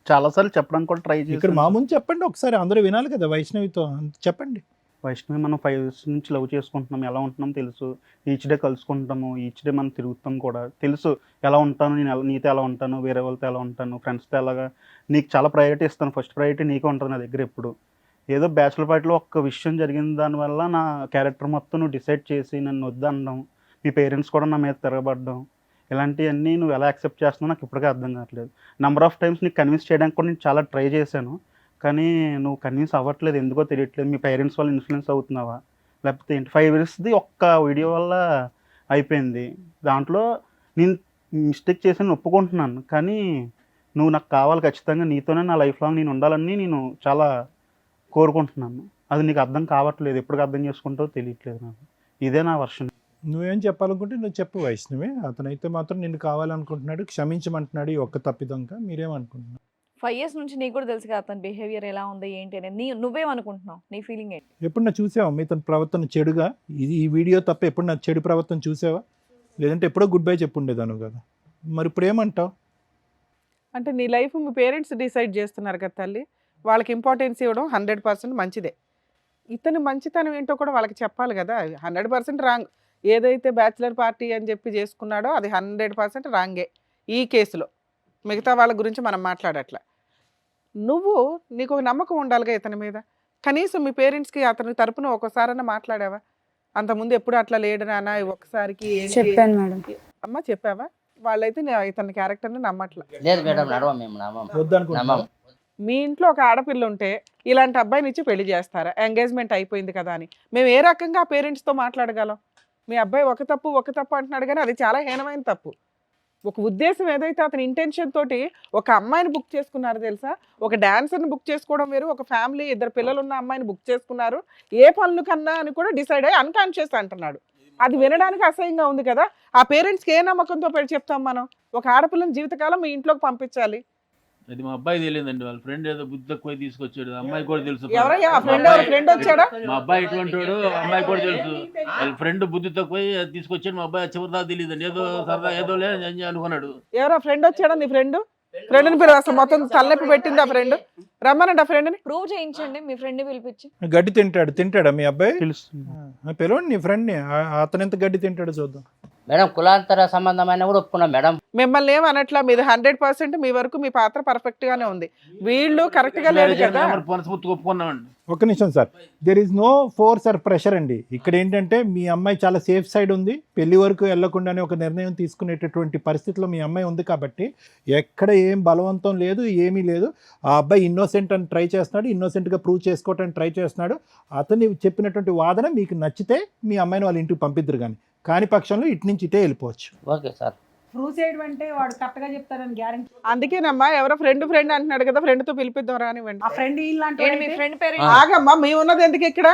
చాలాసార్లు చెప్పడానికి కూడా ట్రై ఇక్కడ చేశాను. మా ముందు చెప్పండి ఒకసారి, అందరూ వినాలి కదా వైష్ణవితో. చెప్పండి. వైష్ణవి మనం 5 years నుంచి లవ్ చేసుకుంటున్నాం, ఎలా ఉంటున్నాం తెలుసు. ఈచ్ డే కలుసుకుంటాము, ఈచ్ డే మనం తిరుగుతాం కూడా తెలుసు. ఎలా ఉంటాను నేను, నీతో ఎలా ఉంటాను, వేరే వాళ్ళతో ఎలా ఉంటాను, ఫ్రెండ్స్తో ఎలాగా. నీకు చాలా ప్రయారిటీ ఇస్తాను, ఫస్ట్ ప్రయారిటీ నీకే ఉంటుంది నా దగ్గర ఎప్పుడు. ఏదో బ్యాచులర్ పార్టీలో ఒక్క విషయం జరిగిన దానివల్ల నా క్యారెక్టర్ మొత్తం నువ్వు డిసైడ్ చేసి నన్ను వద్దనడం, మీ పేరెంట్స్ కూడా నా మీద తిరగబడ్డం, ఇలాంటివన్నీ నువ్వు ఎలా యాక్సెప్ట్ చేస్తున్నావు నాకు ఇప్పటికే అర్థం కావట్లేదు. నెంబర్ ఆఫ్ టైమ్స్ నీకు కన్విన్స్ చేయడానికి కూడా నేను చాలా ట్రై చేశాను, కానీ నువ్వు కన్విన్స్ అవ్వట్లేదు, ఎందుకో తెలియట్లేదు. మీ పేరెంట్స్ వాళ్ళు ఇన్ఫ్లుయెన్స్ అవుతున్నావా లేకపోతే ఏంటి? 5 yearsది ఒక్క వీడియో వల్ల అయిపోయింది. దాంట్లో నేను మిస్టేక్ చేసి ఒప్పుకుంటున్నాను, కానీ నువ్వు నాకు కావాలి, ఖచ్చితంగా నీతోనే నా లైఫ్ లాంగ్ నేను ఉండాలని నేను చాలా కోరుకుంటున్నాను. అది నీకు అర్థం కావట్లేదు, ఎప్పటికి అర్థం చేసుకుంటావో తెలియట్లేదు నాకు. ఇదే నా వర్షన్. నువ్వేం చెప్పాలనుకుంటే నువ్వు చెప్పు వైష్ణవి. అతనైతే మాత్రం నిన్ను కావాలనుకుంటున్నాడు, క్షమించమంటున్నాడు ఈ ఒక్క తప్పిదంక. మీరేమనుకుంటున్నావు? 5 years నుంచి నీకు కూడా తెలుసు కదా అతని బిహేవియర్ ఎలా ఉంది ఏంటి అనేది. నువ్వేమనుకుంటున్నావు? నీ ఫీలింగ్ ఏంటి? ఎప్పుడు చూసావా మీ తన ప్రవర్తన చెడుగా? ఈ వీడియో తప్ప ఎప్పుడు నా చెడు ప్రవర్తన చూసావా? లేదంటే ఎప్పుడో గుడ్ బై చెప్పుండేదాను కదా. మరి ఇప్పుడు ఏమంటావు? అంటే నీ లైఫ్ మీ పేరెంట్స్ డిసైడ్ చేస్తున్నారు కదా తల్లి, వాళ్ళకి ఇంపార్టెన్స్ ఇవ్వడం 100% మంచిదే. ఇతని మంచితనం ఏంటో కూడా వాళ్ళకి చెప్పాలి కదా. 100% రాంగ్. ఏదైతే బ్యాచిలర్ పార్టీ అని చెప్పి చేసుకున్నాడో అది 100% రాంగే ఈ కేసులో. మిగతా వాళ్ళ గురించి మనం మాట్లాడట్లా. నీకు ఒక నమ్మకం ఉండాలిగా ఇతని మీద. కనీసం మీ పేరెంట్స్కి అతని తరపున ఒకసారైనా మాట్లాడావా? అంతకుముందు ఎప్పుడు అట్లా లేడు నాన్న, ఒక్కసారికి చెప్పాను మేడం. అమ్మ చెప్పావా? వాళ్ళైతే ఇతని క్యారెక్టర్ని నమ్మట్లా. లేదు మేడం, నడవం మేము నమ్మం. వద్దనుకుంటున్నావా? మీ ఇంట్లో ఒక ఆడపిల్ల ఉంటే ఇలాంటి అబ్బాయిని ఇచ్చి పెళ్లి చేస్తారా? ఎంగేజ్మెంట్ అయిపోయింది కదా అని మేము ఏ రకంగా పేరెంట్స్తో మాట్లాడగలం? మీ అబ్బాయి ఒక తప్పు అంటున్నాడు కానీ అది చాలా హీనమైన తప్పు. ఒక ఉద్దేశం ఏదైతే అతని ఇంటెన్షన్ తోటి ఒక అమ్మాయిని బుక్ చేసుకున్నారు తెలుసా? ఒక డాన్సర్ని బుక్ చేసుకోవడం వేరు, ఒక ఫ్యామిలీ 2 పిల్లలు ఉన్న అమ్మాయిని బుక్ చేసుకున్నారు. ఏ పనులు కన్నా అని కూడా డిసైడ్ అయ్యి అన్కాన్షియస్ అంటున్నాడు. అది వినడానికి అసహ్యంగా ఉంది కదా. ఆ పేరెంట్స్కి ఏ నమ్మకంతో చెప్తాం మనం? ఒక ఆడపిల్లని జీవితకాలం మీ ఇంట్లోకి పంపించాలి. అది మా అబ్బాయి తెలియదండి, వాళ్ళ ఫ్రెండ్ ఏదో బుద్ధి తక్కువ తీసుకొచ్చాడు. అమ్మాయి కూడా తెలుసు. ఎవరయ్యా ఫ్రెండ్ వచ్చాడా? మా అబ్బాయి ఎటువంటి వాడు అమ్మాయి కూడా తెలుసు. వాళ్ళ ఫ్రెండ్ బుద్ధి తక్కువ తీసుకొచ్చాడు. మా అబ్బాయి చివరిదాకా తెలియదండి, ఏదో సరదా ఏదో లేదు అనుకున్నాడు. ఎవరా ఫ్రెండ్ వచ్చాడా? నీ ఫ్రెండ్ని పేరు అసలు మొత్తం తలనొప్పి పెట్టింది ఆ ఫ్రెండ్. రమ్మనండి ఆ ఫ్రెండ్ని. ప్రూవ్ చేయించండి మీ ఫ్రెండ్ని పిలిపించి. గడ్డి తింటాడా మీ అబ్బాయి? తెలుస్తుంది. పిలవండి నీ ఫ్రెండ్ని. అతను ఎంత గడ్డి తింటాడో చూద్దాం. మేడం కులాంతర సంబంధమైన కూడా ఒప్పుకున్నాం మేడం. మిమ్మల్ని ఏమనట్లా, మీది 100% మీ వరకు మీ పాత్ర పర్ఫెక్ట్ గానే ఉంది. వీళ్ళు కరెక్ట్ గా లేదు కదా. మనస్ఫూర్తిగా ఒప్పుకున్నామండి. ఒక్క నిమిషం sir, there is no force or pressure అండి. ఇక్కడ ఏంటంటే మీ అమ్మాయి చాలా సేఫ్ సైడ్ ఉంది, పెళ్లి వరకు వెళ్లకుండానే ఒక నిర్ణయం తీసుకునేటటువంటి పరిస్థితిలో మీ అమ్మాయి ఉంది కాబట్టి ఎక్కడ ఏం బలవంతం లేదు, ఏమీ లేదు. ఆ అబ్బాయి ఇన్నోసెంట్ అని ట్రై చేస్తున్నాడు, ఇన్నోసెంట్గా ప్రూవ్ చేసుకోవటానికి ట్రై చేస్తున్నాడు. అతన్ని చెప్పినటువంటి వాదన మీకు నచ్చితే మీ అమ్మాయిని వాళ్ళ ఇంటికి పంపిద్దరు, కాని పక్షంలో ఇటు నుంచి ఇటే వెళ్ళిపోవచ్చు. Okay sir. ప్రూవ్ చేయడం అంటే వాడు కరెక్ట్గా చెప్తారని గ్యారెంటీ. అందుకేనమ్మా ఎవరో ఫ్రెండ్ అంటున్నాడు కదా, ఫ్రెండ్తో పిలిపిద్దాం రానివ్వండి. ఆ ఫ్రెండ్ ఇలాంటి మీ ఫ్రెండ్ పేరు ఆగమ్మా, మీ ఉన్నది ఎందుకు ఇక్కడ?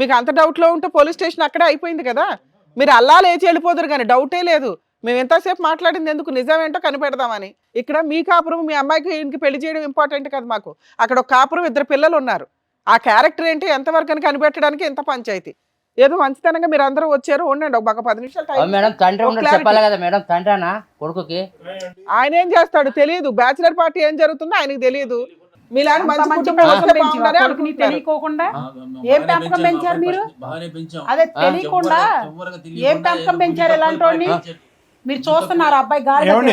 మీకు అంత డౌట్లో ఉంటే పోలీస్ స్టేషన్ అక్కడే అయిపోయింది కదా. మీరు అల్లా లేచి వెళ్ళిపోదురు కానీ డౌటే లేదు. మేము ఎంతసేపు మాట్లాడింది ఎందుకు, నిజమేంటో కనిపెడదామని. ఇక్కడ మీ కాపురం మీ అమ్మాయికి ఇంటికి పెళ్లి చేయడం ఇంపార్టెంట్ కదా మాకు. అక్కడ ఒక కాపురం 2 పిల్లలు ఉన్నారు. ఆ క్యారెక్టర్ ఏంటి ఎంతవరకు అని కనిపెట్టడానికి ఎంత పంచాయతీ. ఏదో మంచితనంగా మీరు అందరూ వచ్చారు, ఉండండి ఒక 10 నిమిషాలు మేడం తండ్రి ఉండదు చెప్పాలి కదా మేడం. తండ్రినా కొడుకుకి ఆయన ఏం చేస్తాడు తెలియదు. బ్యాచిలర్ పార్టీ ఏం జరుగుతుందో ఆయనకు తెలియదు. మీలాంటి మంచి కుటుంబం వస్తే బాగుండాలి అనుకుంటున్నారు. తెలియకోకుండా ఏం పెంపకం పెంచారు మీరు? అదే తెలియకుండా ఏం పెంపకం పెంచారు ఇలాంటి వాడిని? మీరు చూస్తున్నారు అబ్బాయి గాలి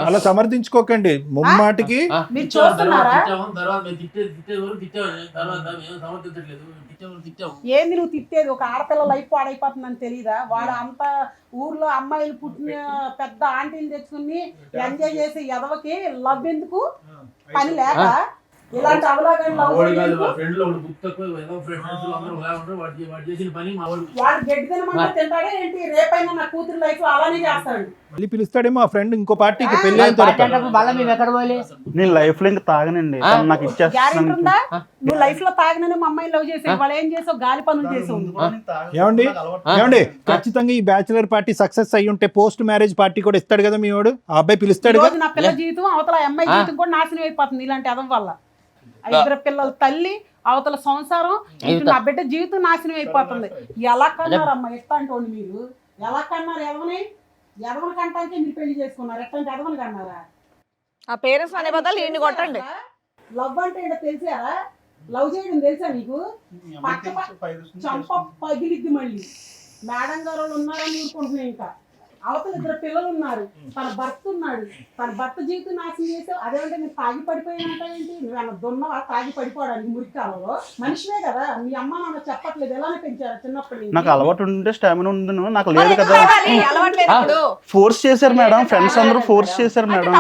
అలా సమర్థించుకోకండి ముమ్మాటికి. మీరు చూస్తున్నారా? ఏంది నువ్వు తిట్టేది? ఒక ఆడపిల్ల లైఫ్ పాడైపోతుందని తెలియదా? వాడు అంత ఊర్లో అమ్మాయిలు పుట్టిన పెద్ద ఆంటీని తెచ్చుకుని ఎంజాయ్ చేసే ఎదవకి లవ్ ఎందుకు? పని లేక ఇలాంటి అవలాగని లవ్ వాడు గడ్డి తినమంటే తింటాడే ఏంటి? రేపైనా నా కూతురు లైఫ్ అలానే చేస్తాడు. మళ్ళీ పిలుస్తాడేమో ఆ ఫ్రెండ్ ఇంకో పార్టీకి పెళ్లి అయిన పార్టీ తర్వాత. అంటే మళ్ళీ మేము ఎక్కడ పోవాలి? నేను లైఫ్ లో ఇంకా తాగనండి, తను నాకు గ్యారెంటీ ఇచ్చేస్తాను. ఉందా? నువ్వు లైఫ్ లో తాగినని మా అమ్మాయి లవ్ చేసావు, వాళ్ళు ఏం చేసావు? గాలి పనులు చేసావు. ఏమండి ఖచ్చితంగా ఈ బ్యాచిలర్ పార్టీ సక్సెస్ అయ్యి ఉంటే పోస్ట్ మ్యారేజ్ పార్టీ కూడా ఇస్తాడు కదా మీ వాడు. ఆ అబ్బాయి పిలుస్తాడు. రోజు నా పిల్ల జీవితం అవతల అమ్మాయి జీవితం కూడా నాశనం అయిపోతుంది ఇలాంటి అదం వల్ల. 2 పిల్లల తల్లి, అవతల సంసారం, నా బిడ్డ జీవితం నాశనం అయిపోతుంది. ఎలా కన్నారమ్మా ఎట్లాంటి మీరు? ఎలా కన్నారు? ఎదవని కంటానికే మీరు పెళ్లి చేసుకున్నారు. ఎట్లాంటి ఎదవని కన్నారా? ఆ పేరెంట్స్ అనే బదులు ఈయన్ని కొట్టండి. లవ్ అంటే ఏంటో తెలిసారా? లవ్ చేయడం తెలుసా నీకు? చంప పగిలిద్ది మళ్ళీ. మేడం గారు వాళ్ళు ఉన్నారని ఊరుకుంటున్నాయి. ఇంకా అవతల 2 పిల్లలు ఉన్నారు, తన భర్త ఉన్నాడు. తన భర్త జీవితం నాశనం చేసావు. అదేమంటే నేను తాగి పడిపోయానంట ఏంటి? నువ్వేమన్నా దున్నవా తాగి పడిపోవడానికి? మురికాలలో మనిషివే కదా. మీ అమ్మ నాన్న చెప్పట్లేదు ఎలానే పెంచారు చిన్నప్పటి నుంచి? నాకు అలవాటు ఉంటే స్టామినా ఉంది, నాకు లేదు కదా. అలవాట్లేదు. ఫోర్స్ చేశారు మేడం, ఫ్రెండ్స్ అందరూ ఫోర్స్ చేశారు మేడం.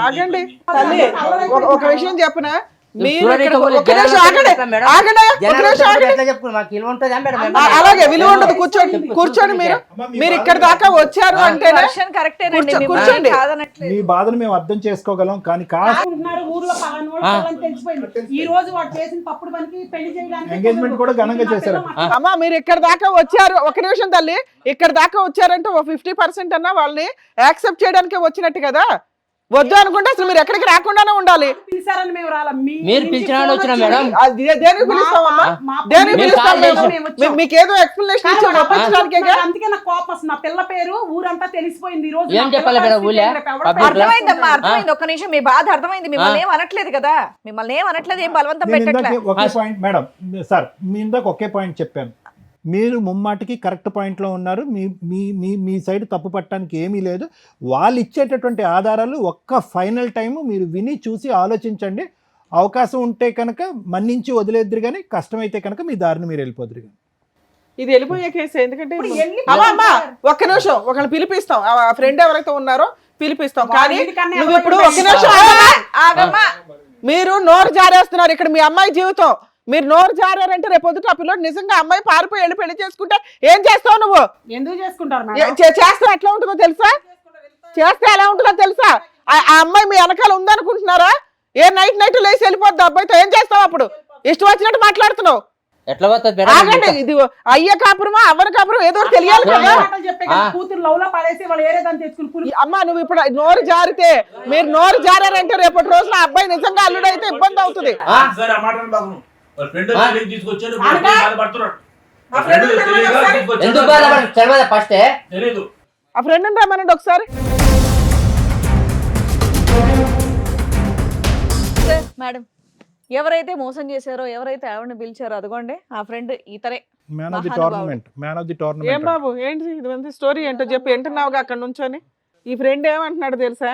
ఆగండి తల్లి, ఒక విషయం చెప్పనా? మీరు చూడండి, ఇక్కడ ఇట్లా ఒక నిమిషం జనాలు ఆగండి, ఎట్లా మేడం? ఆగండి, ఒక జనాలు నిమిషం చెప్పండి, ఆగండి. ఎట్లా చెప్పుకోండి? మాకు విలువ ఉంటుందా మేడం? అలాగే విలువ ఉండదు, కూర్చోండి కూర్చోండి. మీరు ఇక్కడ దాకా వచ్చారు అంటేనే వర్షన్ కరెక్టేనండి, కూర్చో- మిమ్మల్ని కూర్చోండి. కాదనట్లేదు. మీ బాధను మేము అర్థం చేసుకోగలం కానీ కాస్త అనుకుంటున్నారు ఊర్లో పలానా వాడు పిల్లని తెలిసిపోయింది. ఈ రోజు వాడు చేసిన తప్పుడు పనికి పెళ్లి చేయడానికి ఎంగేజ్మెంట్ కూడా ఘనంగా చేశారు. అమ్మా మీరు ఇక్కడ దాకా వచ్చారు, ఒక నిమిషం తల్లి, ఇక్కడ దాకా వచ్చారంటే ఓ 50% అన్నా వాళ్ళని యాక్సెప్ట్ చేయడానికే వచ్చినట్టు కదా. వద్దు అనుకుంటే అసలు మీరు ఎక్కడికి రాకుండానే ఉండాలి. పిలిచారని మేము రాలా. మీరు పిలిచిన వాళ్ళు వచ్చినా మేడం? అది దేనికి పిలుస్తామమ్మా? దేనికి మేము పిలుస్తాం కాల్ మేము? చేసాం. మీకేదో ఎక్స్ప్లెనేషన్ ఇచ్చి పంపించడానికేగా. అందుకే నాకు కోపం వస్తుంది. నా పిల్ల పేరు ఊరంతా తెలిసిపోయింది. ఈ రోజు ఏం నా చెప్పాలి పిల్ల మేడం? పరిస్థితి ఊళ్ళో? ఏంటి? ఎవడో పబ్లిక్ లో? అర్థమైందమ్మా, అర్థమైంది. ఒక్క నిమిషం, మీ బాధ అర్థమైంది. మిమ్మల్ని ఏం అనట్లేదు కదా, మిమ్మల్ని ఏం అనట్లేదు, ఏం బలవంతం నేను పెట్టట్లే. ఇందాక ఒకే పాయింట్ మేడం సార్, మీ ఇందాక ఒకే పాయింట్ చెప్పాను. మీరు ముమ్మాటికి కరెక్ట్ పాయింట్లో ఉన్నారు. మీ మీ మీ మీ సైడ్ తప్పు పట్టడానికి ఏమీ లేదు. వాళ్ళు ఇచ్చేటటువంటి ఆధారాలు ఒక్క ఫైనల్ టైము మీరు విని చూసి ఆలోచించండి. అవకాశం ఉంటే కనుక మన్నించి వదిలేద్దరు, కానీ కష్టమైతే కనుక మీ దారిని మీరు వెళ్ళిపోదురు. ఇది వెళ్ళిపోయే కేసు. ఎందుకంటే ఇప్పుడు ఎన్ని అమ్మా ఒక్క నిమిషం, ఒకళ్ళు పిలిపిస్తాం, ఆ ఫ్రెండ్ ఎవరైతే ఉన్నారో పిలిపిస్తాం. కానీ వీడికన్నా నువ్వు ఇప్పుడు ఎవరో ఒక నిమిషం ఆగమ్మా, ఆగమ్మా. మీరు నోరు జారేస్తున్నారు. ఇక్కడ మీ అమ్మాయి జీవితం, మీరు నోరు జారారంటే రేపు పొద్దుట ఆ పిల్లడు నిజంగా అమ్మాయి పారిపోయి వెళ్ళి పెళ్లి చేసుకుంటే ఏం చేస్తావు నువ్వు? ఎందుకు చేసుకుంటారు చేస్తే ఎట్లా ఉంటుందో తెలుసా? చేస్తే ఎలా ఉంటుందో తెలుసా? ఆ అమ్మాయి మీ వెనకాల ఉందనుకుంటున్నారా? ఏ నైట్ లేచి వెళ్ళిపోద్ది అబ్బాయితో, ఏం చేస్తావు అప్పుడు? ఇష్టం వచ్చినట్టు మాట్లాడుతున్నావు. ఎట్లా పోతుంది ఆగండి, మేడం? ఇది అయ్య కాపురమా అవ్వని కాపురం ఏదో ఒకటి తెలియాలి కదా. చెప్పే కూతురు లవ్ లో పడేసి వాళ్ళు ఏరే దాన్ని తెచ్చుకుని అమ్మా నువ్వు ఇప్పుడు నోరు జారితే, మీరు నోరు జారారంటే రేపటి రోజున ఆ అబ్బాయి నిజంగా అల్లుడైతే ఇబ్బంది అవుతుంది. సరే ఆ మాటలు బాబు. వాళ్ళ ఫ్రెండ్ తీసుకొచ్చాడు, బాధపడుతున్నాడు. ఆ ఫ్రెండ్ తెలియక తీసుకొచ్చాడు. ఎందుకు బాధపడ తెలియదా? ఫస్టే తెలీదు. ఆ ఫ్రెండ్ రమ్మనండి ఒకసారి. మేడం, ఎవరైతే మోసం చేశారో, ఎవరైతే ఆవిడని పిలిచారో అదిగోండి ఆ ఫ్రెండ్ ఇతరే. మ్యాన్ ఆఫ్ ది మహానుభావుడు. టోర్నమెంట్, మ్యాన్ ఆఫ్ ది ఏం టోర్నమెంట్. బాబు ఏంటి ఇది స్టోరీ ఏంటో చెప్పి వింటున్నావుగా అక్కడ నుంచొని. ఈ ఫ్రెండ్ ఏమంటున్నాడు తెలుసా?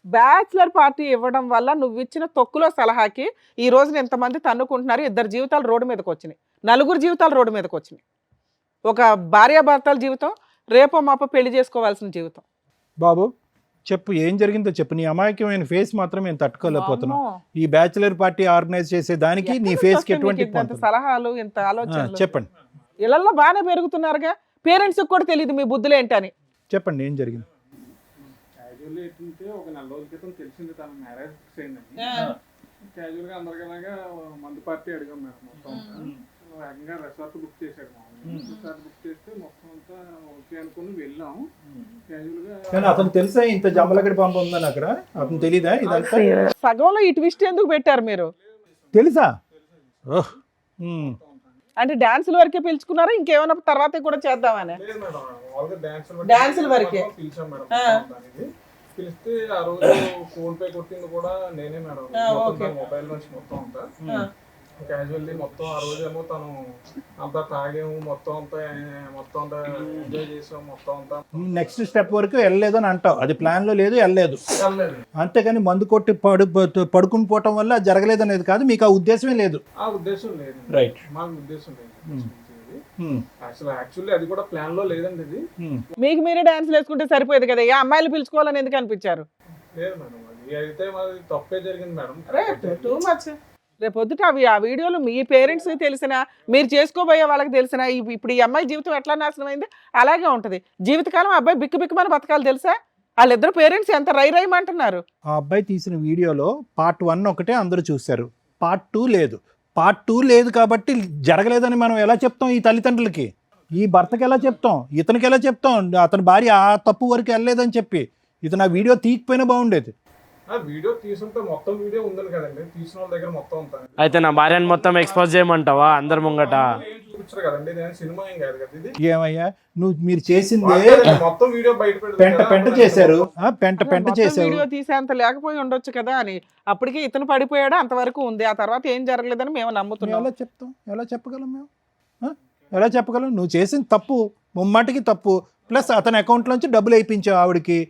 బ్యాచులర్ పార్టీ ఇవ్వడం వల్ల నువ్వు ఇచ్చిన తొక్కులో సలహాకి ఈ రోజున ఎంతమంది తన్నుకుంటున్నారు. 2 జీవితాలు రోడ్డు మీదకి వచ్చినాయి, 4 జీవితాలు రోడ్డు మీదకి వచ్చినాయి. ఒక భార్యాభర్తల జీవితం, రేపో మాపో పెళ్లి చేసుకోవాల్సిన జీవితం. బాబు చెప్పు, ఏం జరిగిందో చెప్పు. నీ అమాయకమైన ఫేస్ మాత్రం మేము తట్టుకోలేకపోతున్నాం. అమ్మో. ఈ బ్యాచులర్ పార్టీ ఆర్గనైజ్ చేసే దానికి నీ ఎక్కడి ఫేస్ నుంచి కి వస్తాయి ఎటువంటి మీకు ఇంత పొంతన? సలహాలు, ఇంత ఆలోచనలు? చెప్పండి ఇళ్లలో బాగానే పెరుగుతున్నారుగా, పేరెంట్స్ కూడా తెలియదు మీ బుద్ధులు ఏంటని. చెప్పండి ఏం జరిగింది? క్యాజువల్ ఏంటంటే ఒక 4 రోజుల క్రితం తెలిసింది తన మ్యారేజ్ ఫిక్స్ అయిందని. క్యాజువల్ గా అందరికలాగా మందు పార్టీ అడిగాం మేడం. మొత్తం ఏకంగా రిసార్ట్ బుక్ చేశాడు. రిసార్ట్ బుక్ చేస్తే మొత్తం అంతా ఓకే అనుకుని వెళ్ళాం. క్యాజువల్ గా కానీ అతను తెలుసా ఇంత జమ్మలగడి పంప ఉందని అక్కడ? అతను తెలీదా ఇదంతా? సగంలో ఈ ట్విస్ట్ ఎందుకు పెట్టారు మీరు? తెలుసా? అంటే డాన్సుల వరకే పిలుచుకున్నారా, ఇంకేమైనా తర్వాత కూడా చేద్దామని? లేదు మేడం, మామూలుగా డాన్సుల వరకే పిలిచాం మేడం. దానికి పిలిస్తే ఆ రోజు ఫోన్ పే కొట్టింది కూడా నేనే మేడం. మొబైల్ నుంచి మొత్తం అంతా క్యాజువల్లీ మొత్తం ఆ రోజేమో తను అంతా తాగాము, మొత్తం అంతా ఎంజాయ్ చేసాం మొత్తం అంతా. నెక్స్ట్ స్టెప్ వరకు వెళ్ళలేదు అని అంటావు. అది ప్లాన్ లో లేదు, వెళ్ళలేదు. అంతేగాని మందు కొట్టి పడుకుని పోవటం వల్ల జరగలేదు అనేది కాదు. మీకు ఆ ఉద్దేశమే లేదు? ఆ ఉద్దేశం లేదు, రైట్. మాకు ఉద్దేశం లేదు. అసలు యాక్చువల్లీ అది కూడా ప్లాన్ లో లేదండి. ఇది మీకు మీరే డాన్సులు వేసుకుంటే సరిపోయేది కదా, ఏ అమ్మాయిలు పిలుచుకోవాలని ఎందుకు అనిపించారు? లేదు మేడం, అది అయితే మాది తప్పే జరిగింది మేడం. Too much. రేపు పొద్దుట ఆ వీడియోలు మీ పేరెంట్స్ తెలిసినా, మీరు చేసుకోబోయే వాళ్ళకి తెలిసినా, ఇప్పుడు ఈ అమ్మాయి జీవితం ఎట్లా నాశనం అయింది అలాగే ఉంటది. జీవితకాలం అబ్బాయి బిక్కుబిక్కుమని బతకాలి తెలుసా? వాళ్ళిద్దరు పేరెంట్స్ ఎంత రైమంటున్నారు. ఆ అబ్బాయి తీసిన వీడియోలో పార్ట్ 1 ఒకటే అందరూ చూశారు, పార్ట్ 2 లేదు. పార్ట్ 2 లేదు కాబట్టి జరగలేదని మనం ఎలా చెప్తాం? ఈ తల్లిదండ్రులకి, ఈ భర్తకి ఎలా చెప్తాం? ఇతనికి ఎలా చెప్తాం? అతని భార్య ఆ తప్పు వరకు వెళ్ళలేదని చెప్పి ఇతను ఆ వీడియో తీయకపోయినా బాగుండేది. వీడియో తీసుంటే మొత్తం వీడియో ఉందని కదండి, తీసిన వాళ్ళ దగ్గర మొత్తం అంతా. అయితే నా భార్యను మొత్తం ఎక్స్పోజ్ చేయమంటావా అందరి ముంగట? చూపించారు కదండి, నేను సినిమా ఏం కాదు కదా ఇది. ఏమయ్యా మీరు చేసిందే మొత్తం వీడియో బయట పెంట చేశారు, పెంట చేశారు. వీడియో తీసేంత లేకపోయి ఉండొచ్చు కదా అని. అప్పటికే ఇతను పడిపోయాడు, అంతవరకు ఉంది. ఆ తర్వాత ఏం జరగలేదని మేము నమ్ముతున్నాం. ఎలా చెప్తాం? ఎలా చెప్పగలం మేము? ఎలా చెప్పగలం? నువ్వు చేసిన తప్పు ముమ్మాటికి తప్పు. ప్లస్ అతని అకౌంట్లోంచి డబ్బులు వేయించావు ఆవిడకి.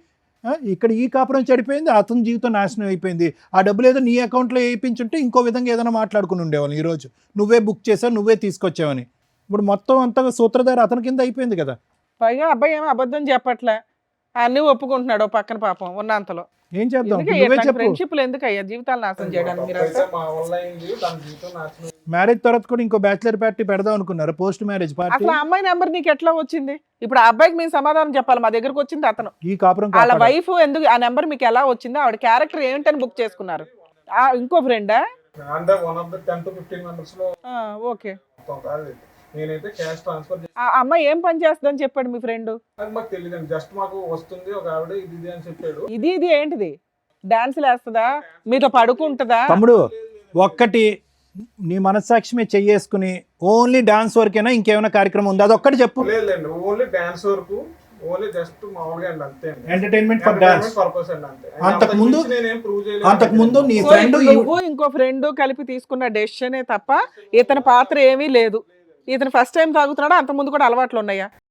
ఇక్కడ ఈ కాపురం చెడిపోయింది, అతని జీవితం నాశనం అయిపోయింది. ఆ డబ్బులు ఏదో నీ అకౌంట్లో వేయించుంటే ఇంకో విధంగా ఏదైనా మాట్లాడుకుని ఉండేవాళ్ళు. ఈరోజు నువ్వే బుక్ చేసావు, నువ్వే తీసుకొచ్చావని. ఇప్పుడు మొత్తం అంతా సూత్రధారి అతని కింద అయిపోయింది కదా. పైగా అబ్బాయి ఏమో అబద్ధం చెప్పట్లే, అన్ని ఒప్పుకుంటున్నాడు ఓ పక్కన పాపం ఉన్నంతలో. ఏం చేద్దాం ఇప్పుడు నువ్వే చెప్పు. ఫ్రెండ్షిప్లు ఎందుకు అయ్యా జీవితాలు నాశనం చేయడానికి మీరు అసలు? మా వల్ల అయింది, తన జీవితం నాశనం. మ్యారేజ్ తర్వాత కూడా ఇంకో బ్యాచిలర్ పార్టీ పెడదాం అనుకున్నారు, పోస్ట్ మ్యారేజ్ పార్టీ. అసలు ఆ అమ్మాయి నెంబర్ నీకు ఎట్లా వచ్చింది? ఇప్పుడు ఆ అబ్బాయికి మేము సమాధానం చెప్పాలి. మా దగ్గరకు వచ్చింది అతను, ఈ కాపురం వాళ్ళ కాపాడాలి. వైఫ్ ఎందుకు ఆ నెంబర్ మీకు ఎలా వచ్చింది? ఆవిడ క్యారెక్టర్ ఏంటని బుక్ చేసుకున్నారు? ఇంకో ఫ్రెండా? అంటే 1 of the 10 to 15 members లో ఓకే. మొత్తం కాదు. నేనైతే క్యాష్ ట్రాన్స్ఫర్ ఆ అమ్మాయి ఏం పని చేస్తుందని చెప్పాడు మీ ఫ్రెండ్? అది మాకు తెలియదండి. జస్ట్ మాకు వస్తుంది ఒక ఆవిడ ఇది అని చెప్పాడు. ఇది ఏంటిది? డాన్సులు వేస్తుందా? మీతో పడుకుంటుందా? తమ్ముడు ఒక్కటి నీ మనస్సాక్షి మీద చెయ్యేసుకుని ఓన్లీ డాన్స్ వరకేనా ఇంకేమైనా కార్యక్రమం ఉంది అదొక్కటి చెప్పు. లేదండి, ఓన్లీ డాన్స్ వరకు, ఓన్లీ జస్ట్ మామూలుగా అండి, అంతే అండి. ఎంటర్టైన్మెంట్ ఫర్ డాన్స్ పర్పస్ అండి, అంతే. అంతకుముందు నేనేం ప్రూవ్ చేయలేదు. అంతకుముందు నీ సో ఫ్రెండ్ ఇప్పుడు నువ్వు ఇంకో ఫ్రెండ్ కలిపి తీసుకున్న డెసిషనే తప్ప ఇతని పాత్ర ఏమీ లేదు. ఇతను ఫస్ట్ టైం తాగుతున్నాడా? అంత ముందు కూడా అలవాట్లు ఉన్నాయా?